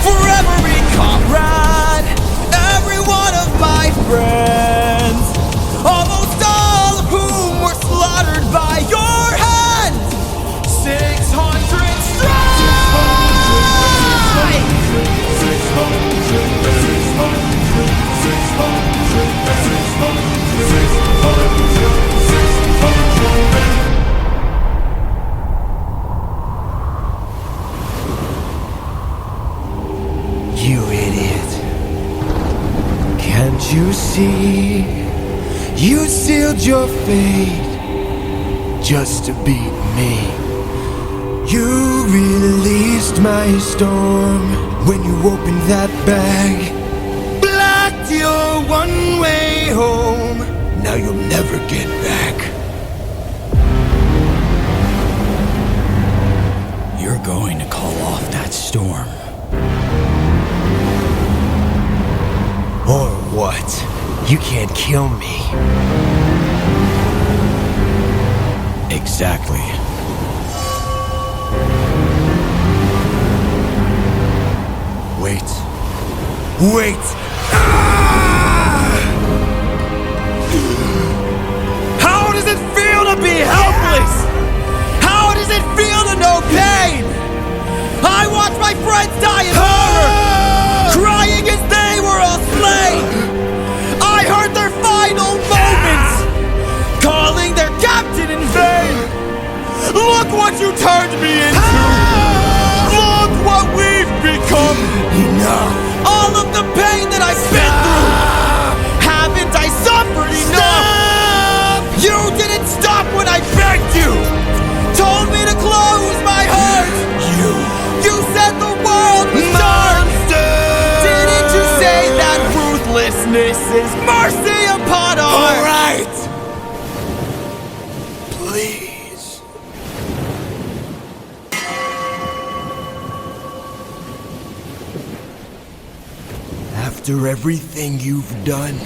Speaker 8: For every comrade, every one of my friends, almost all of whom were slaughtered by your hand, 600 strike!
Speaker 3: You idiot. Can't
Speaker 13: you see? You sealed your fate just to beat me. You released my storm when you opened that bag. Blocked your one-way home. Now you'll never get back.
Speaker 1: You're going to call off that storm.
Speaker 13: Or what? You can't kill me.
Speaker 1: Exactly.
Speaker 13: Wait. Wait! Ah! How does it feel to be helpless? How does it feel to know pain? I watched my friends die in horror, crying as they were all slain. I heard their final moments, calling their captain in vain. Look what you turned me into. Look what we've become. Enough. All of the pain that I've been through. Haven't I suffered enough? You didn't stop when I begged you. Told me to close my heart. You said the world was dark. Didn't you say that ruthlessness is mercy upon our... All right. Please. After everything you've done,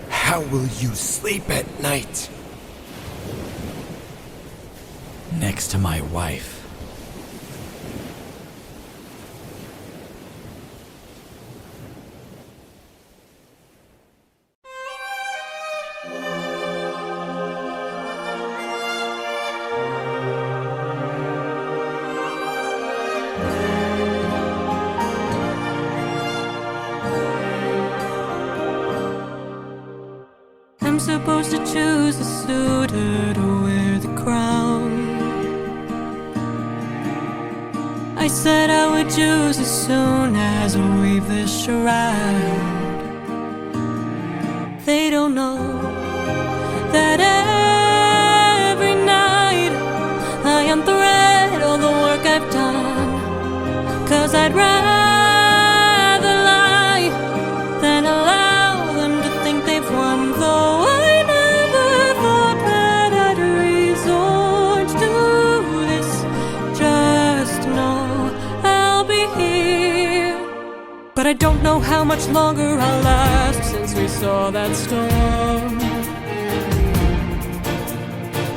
Speaker 13: how will you sleep at night?
Speaker 1: Next to my wife.
Speaker 6: I'm supposed to choose a suitor to wear the crown. I said I would choose as soon as I weave this shroud. They don't know that every night I unthread all the work I've done. 'Cause I'd rather lie than allow them to think they've won. Though I never thought that I'd resort to this. Just know I'll be here. But I don't know how much longer I'll last since we saw that storm.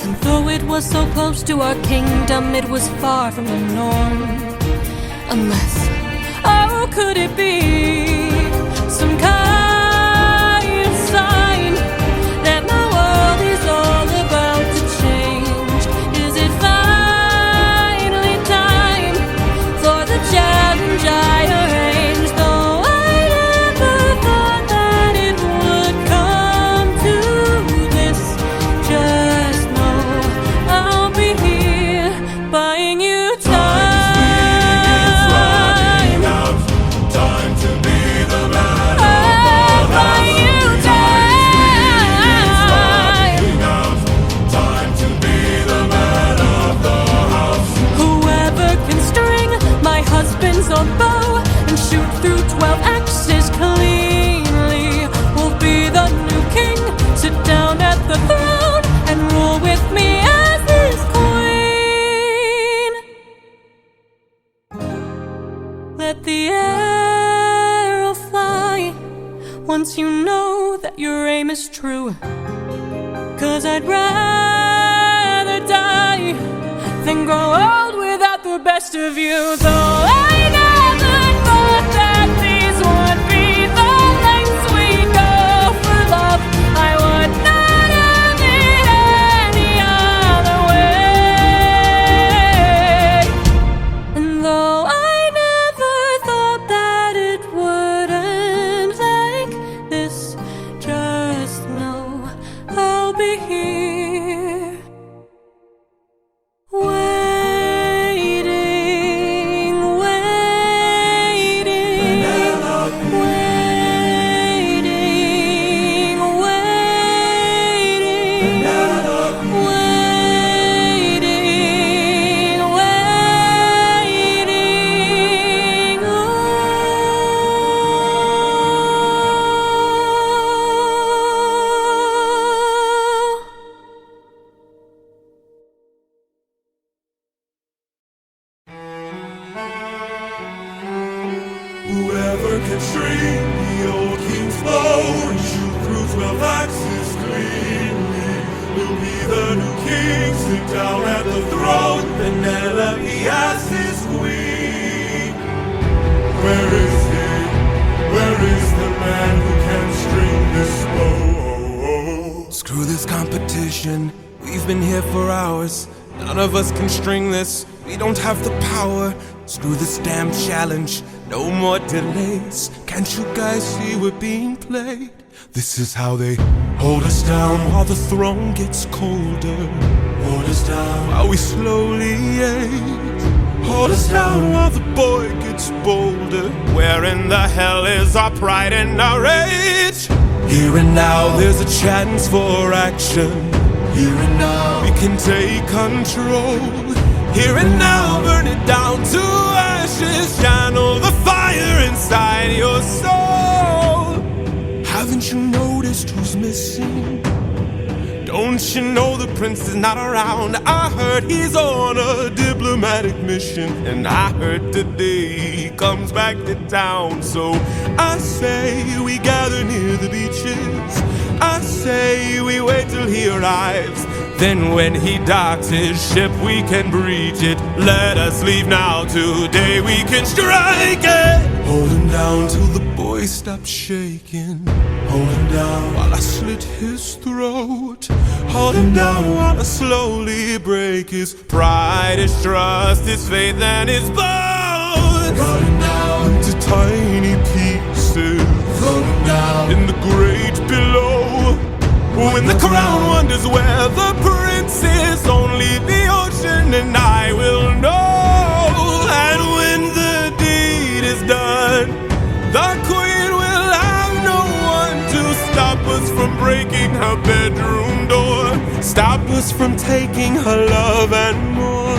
Speaker 6: And though it was so close to our kingdom, it was far from the norm. Unless, oh, could it be some kind of sign that my world is all about to change? Is it finally time for the challenge I arranged? Though I never thought that it would come to this. Just know I'll be here buying you time.
Speaker 3: Time to be the man
Speaker 6: Buying you time.
Speaker 3: Time to be the man of the house.
Speaker 6: Whoever can string my husband's own bow and shoot through 12 axes cleanly will be the new king. Sit down at the throne and rule with me as his queen. Let the arrow fly once you know that your aim is true. 'Cause I'd rather die than grow old without the best of you. Though I never thought that these would be the lengths we go for love. I would not have it any other way. And though I never thought that it would end like this, just know I'll be here waiting, waiting.
Speaker 3: never constrain the old king's flow and shoot through 12 axes cleanly. Will be the new king, sit down at the throne, Penelope as his queen. Where is he? Where is the man who can string this bow?
Speaker 9: Screw this competition, we've been here for hours. None of us can string this, we don't have the power. Screw this damn challenge, no more delays. Can't you guys see we're being played? This is how they hold us down while the throne gets colder.
Speaker 3: Hold us down
Speaker 9: while we slowly age. Hold us down while the boy gets bolder. Where in the hell is our pride and our rage? Here and now there's a chance for action. Here and now we can take control. Here and now burn it down to ashes. Channel the fire inside your soul. Haven't you noticed who's missing? Don't you know the prince is not around? I heard he's on a diplomatic mission, and I heard today he comes back to town. So I say we gather near the beaches. I say we wait till he arrives. Then when he docks his ship we can breach it. Let us leave now, today we can strike it. Hold him down till the boy stops shaking. Hold him down while I slit his throat. Hold him down while I slowly break his pride, his trust, his faith and his bones. Cut him down into tiny pieces. Throw him down in the great below. When the crown wonders where the prince is, only the ocean and I will know. And when the deed is done, the queen will have no one to stop us from breaking her bedroom door. Stop us from taking her love and more.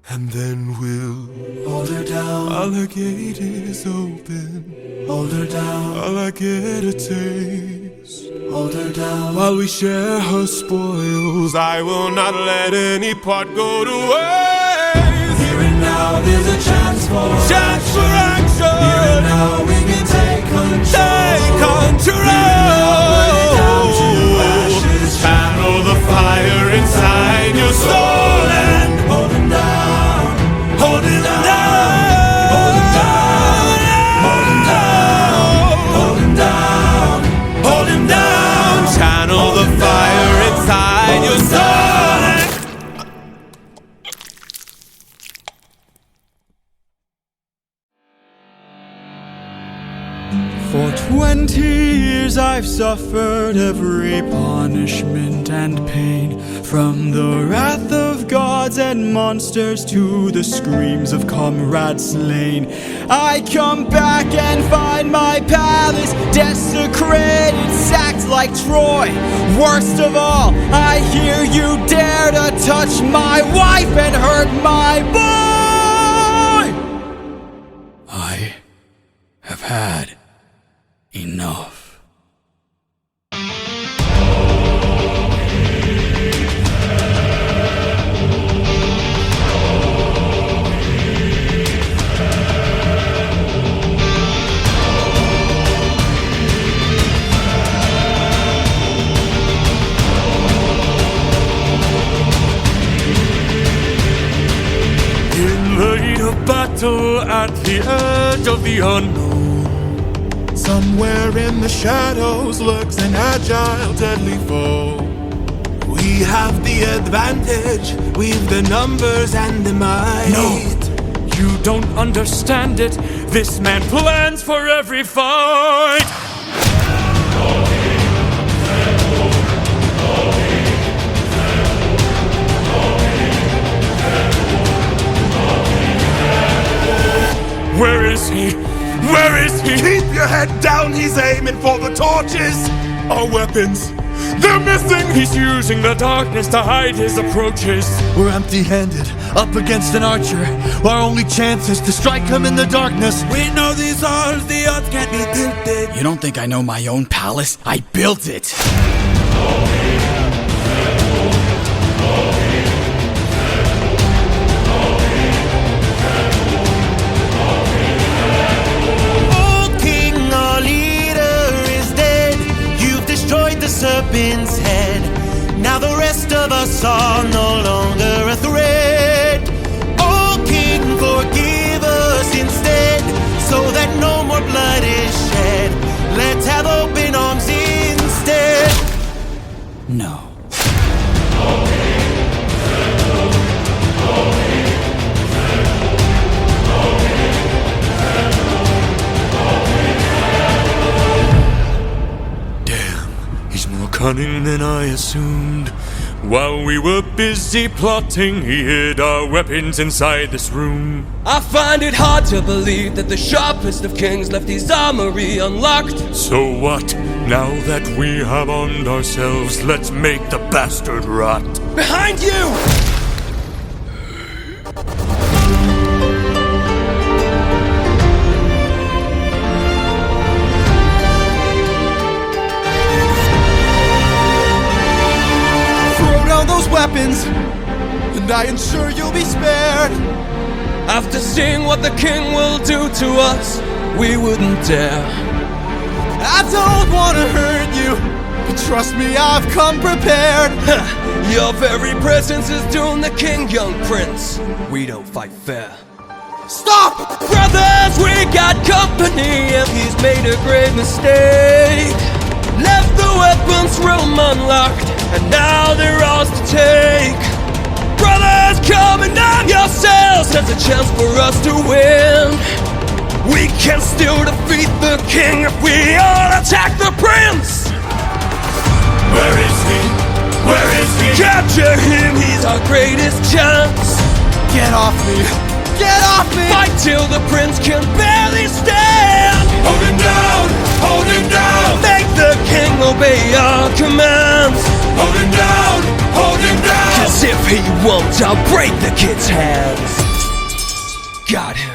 Speaker 9: And then we'll hold her down while her gate is open. Hold her down while I get a taste. Hold her down while we share her spoils. I will not let any part go to waste. Here and now there's a chance for action. Here and now we can take control. Take control. Here and now burn it down to ashes. Channel the fire inside your soul and hold him down. Hold him down. Hold him down. Hold him down. Hold him down. Hold him down. Channel the fire inside your soul.
Speaker 1: For 20 years I've suffered every punishment and pain, from the wrath of gods and monsters to the screams of comrades slain. I come back and find my palace desecrated, sacked like Troy. Worst of all, I hear you dare to touch my wife and hurt my boy. I have had enough.
Speaker 3: In the heat of battle, at the edge of the unknown, somewhere in the shadows lurks an agile, deadly foe. We have the advantage, we've the numbers and the might.
Speaker 13: No, you don't understand it. This man plans for every fight. Where is he? Where is he?
Speaker 3: Keep your head down, he's aiming for the torches. Our weapons, they're missing.
Speaker 13: He's using the darkness to hide his approaches.
Speaker 8: We're empty-handed, up against an archer. Our only chance is to strike him in the darkness.
Speaker 1: We know these odds, the odds can't be tilted. You don't think I know my own palace? I built it.
Speaker 8: Odin's head. Now the rest of us are no longer a threat. Oh King, forgive us instead, so that no more blood is shed. Let's have open arms instead.
Speaker 11: No.
Speaker 2: He's more cunning than I assumed. While we were busy plotting, he hid our weapons inside this room.
Speaker 14: I find it hard to believe that the sharpest of kings left his armory unlocked.
Speaker 2: So what? Now that we have armed ourselves, let's make the bastard rot.
Speaker 14: Behind you!
Speaker 13: Those weapons, and I ensure you'll be spared.
Speaker 14: After seeing what the king will do to us, we wouldn't dare.
Speaker 13: I don't want to hurt you, but trust me, I've come prepared.
Speaker 14: Your very presence is doomed the king, young prince. We don't fight fair.
Speaker 13: Stop!
Speaker 14: Brothers, we got company, and he's made a great mistake. Left the weapons room unlocked, and now they're ours to take. Brothers, come and arm yourselves. There's a chance for us to win. We can still defeat the king if we all attack the prince.
Speaker 3: Where is he? Where is he?
Speaker 14: Capture him, he's our greatest chance.
Speaker 13: Get off me! Get off me!
Speaker 14: Fight till the prince can barely stand.
Speaker 3: Hold him down! Hold him down!
Speaker 14: Make the king obey our commands.
Speaker 3: Hold him down! Hold him down!
Speaker 14: 'Cause if he won't, I'll break the kid's hands. Got him.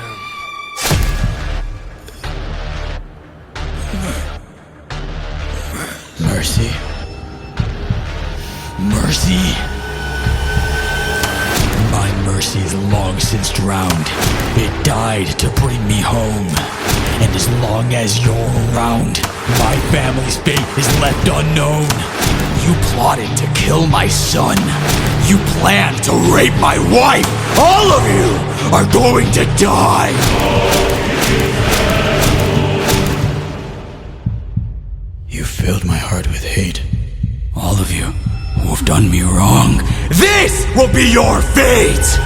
Speaker 11: Mercy. Mercy. My mercy is long since drowned. It died to bring me home. And as long as you're around, my family's fate is left unknown. You plotted to kill my son. You planned to rape my wife. All of you are going to die. You filled my heart with hate. All of you who have done me wrong. This will be your fate!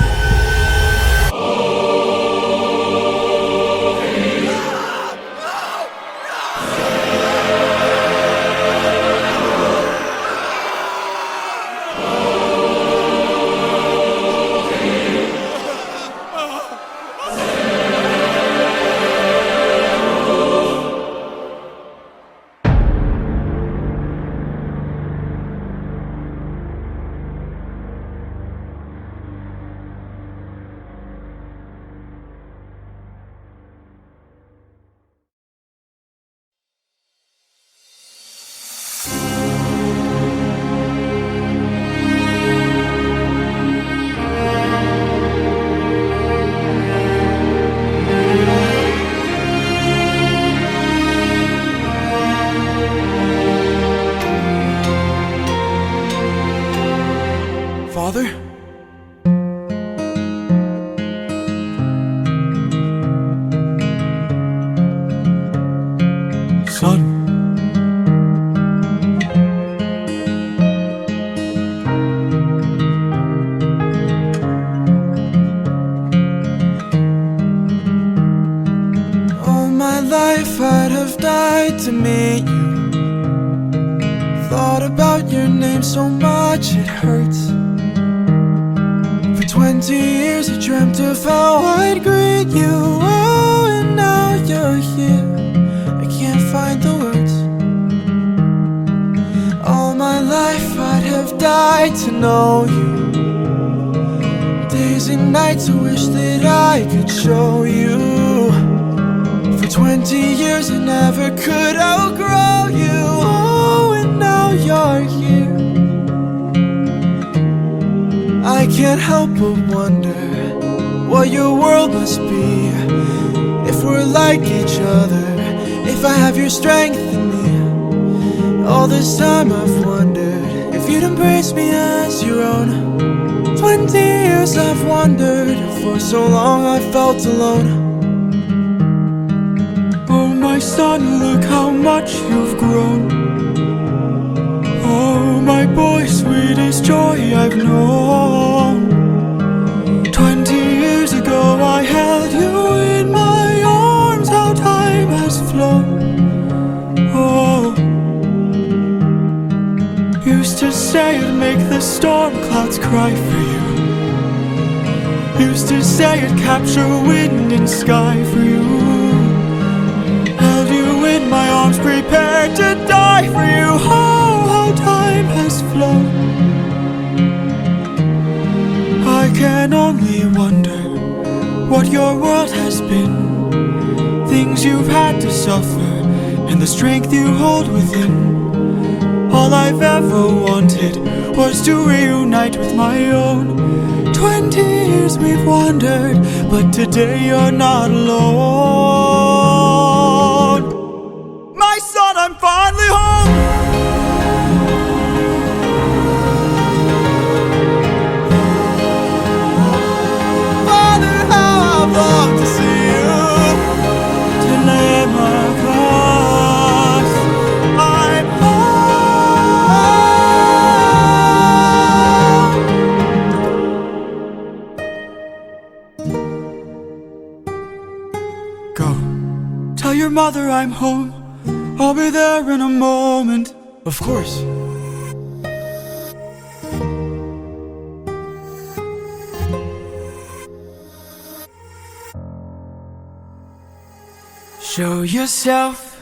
Speaker 13: Father?
Speaker 9: Son?
Speaker 1: All my life I'd have died to meet you. Thought about your name so much it hurts. 20 years I dreamt of how I'd greet you. Oh, and now you're here. I can't find the words. All my life I'd have died to know you. Days and nights I wish that I could show you. For 20 years I never could outgrow you. Oh, and now you're here. I can't help but wonder what your world must be. If we're like each other, if I have your strength in me,
Speaker 8: All this time I've wondered if you'd embrace me as your own. 20 years I've wandered, for so long I felt alone.
Speaker 1: Oh my son, look how much you've grown. Oh my boy, sweetest joy I've known. 20 years ago I held you in my arms, how time has flown. Oh, used to say I'd make the storm clouds cry for you. Used to say I'd capture wind and sky for you. Held you in my arms, prepared to die for you. Oh, how time has flown. I can only wonder what your world has been. Things you've had to suffer, and the strength you hold within. All I've ever wanted was to reunite with my own. 20 years we've wandered, but today you're not alone. My son, I'm finally home. Father, how I've longed to see you. Telemachus, I'm home. Go, tell your mother I'm home. I'll be there in a moment. Of course. Show yourself.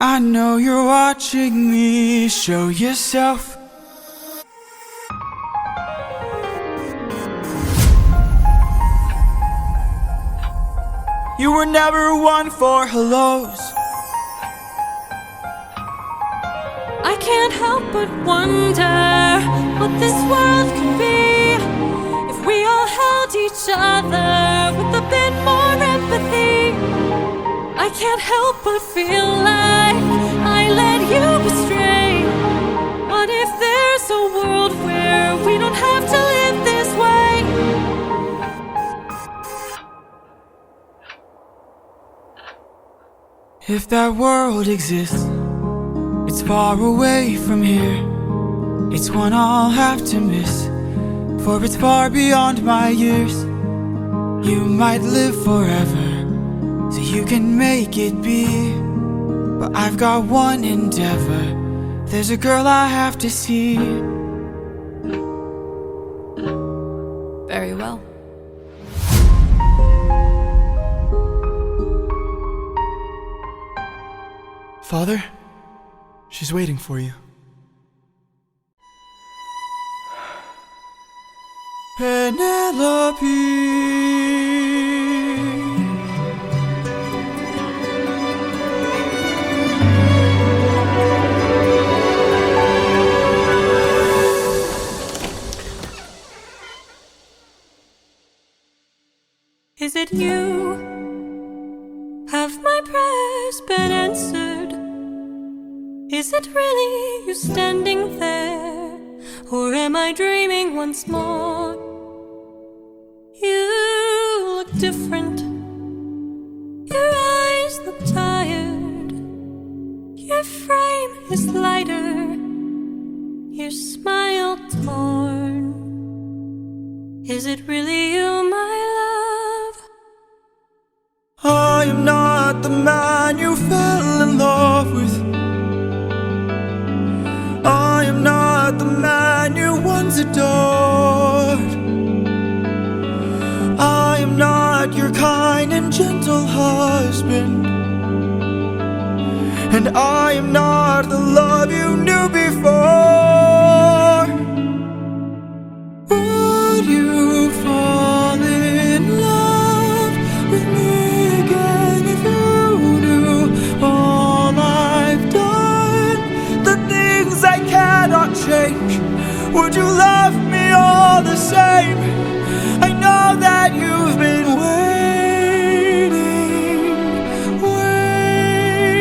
Speaker 1: I know you're watching me. Show yourself. You were never one for hellos.
Speaker 6: I can't help but wonder what this world could be if we all held each other with a bit more empathy. I can't help but feel like I led you astray. What if there's a world where we don't have to live this way?
Speaker 1: If that world exists, it's far away from here. It's one I'll have to miss, for it's far beyond my years. You might live forever, so you can make it be. But I've got one endeavor. There's a girl I have to see.
Speaker 7: Very well.
Speaker 1: Father, she's waiting for you. Penelope.
Speaker 6: Is it you? Have my prayers been answered? Is it really you standing there? Or am I dreaming once more? You look different. Your eyes look tired. Your frame is lighter. Your smile torn. Is it really you, my love?
Speaker 1: I am not the man you fell in love with. I am not the man you once adored. I am not your kind and gentle husband. And I am not the love you knew before. Would you fall in love with me again if you knew all I've done? The things I cannot change. Would you love me all the same? I know that you've been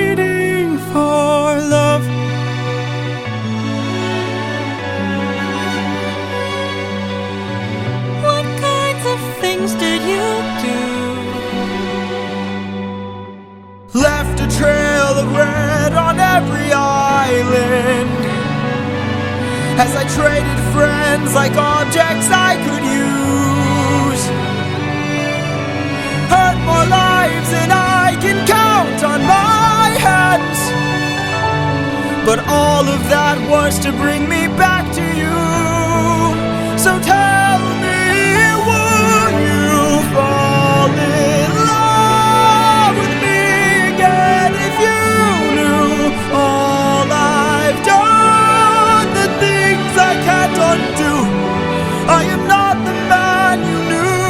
Speaker 1: waiting for love. as I traded friends like objects I could use. Hurt more lives than I can count on my hands, but all of that was to bring me back to you. So tell me, would you fall in love with me again if you knew all I've done, the things I can't undo? I am not the man you knew.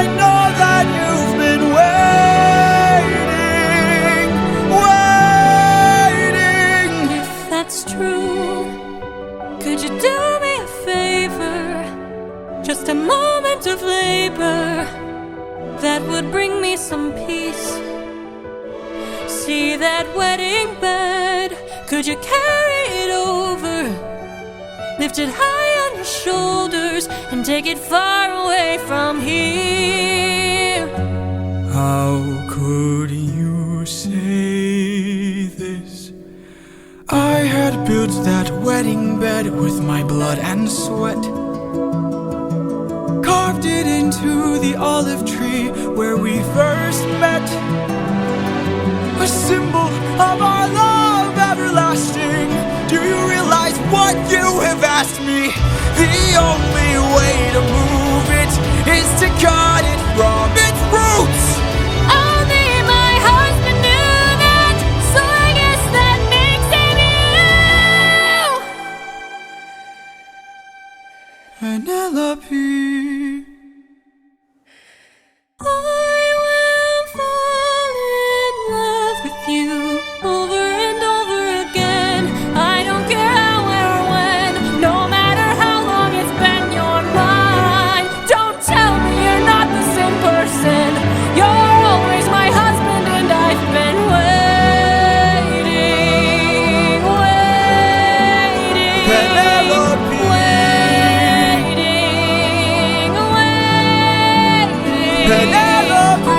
Speaker 1: I know that you've been waiting.
Speaker 6: If that's true, could you do me a favor? Just a moment of labor that would bring me some peace. See that wedding bed, could you carry it over? Lift it high on your shoulders and take it far away from here.
Speaker 1: How could you say this? I had built that wedding bed with my blood and sweat, carved it into the olive tree where we first met, a symbol of our love everlasting. Do you realize what you have asked me? The only way to move it is to cut it from its roots.
Speaker 6: Only my husband knew that, so I guess that makes him you.
Speaker 1: Penelope.
Speaker 6: I will fall in love with you over and over again. I don't care how or when, no matter how long it's been, you're mine. Don't tell me you're not the same person. You're always my husband and I've been waiting,
Speaker 1: Penelope. Penelope.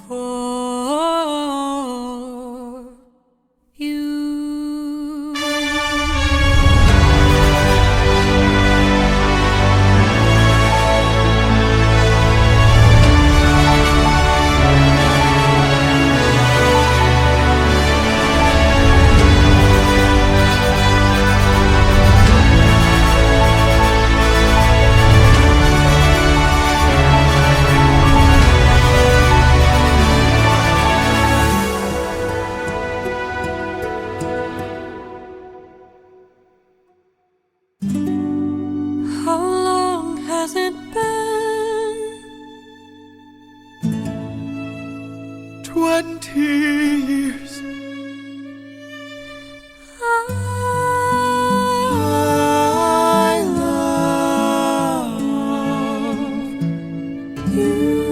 Speaker 6: For you. How long has it been?
Speaker 1: 20 years.
Speaker 6: I love you.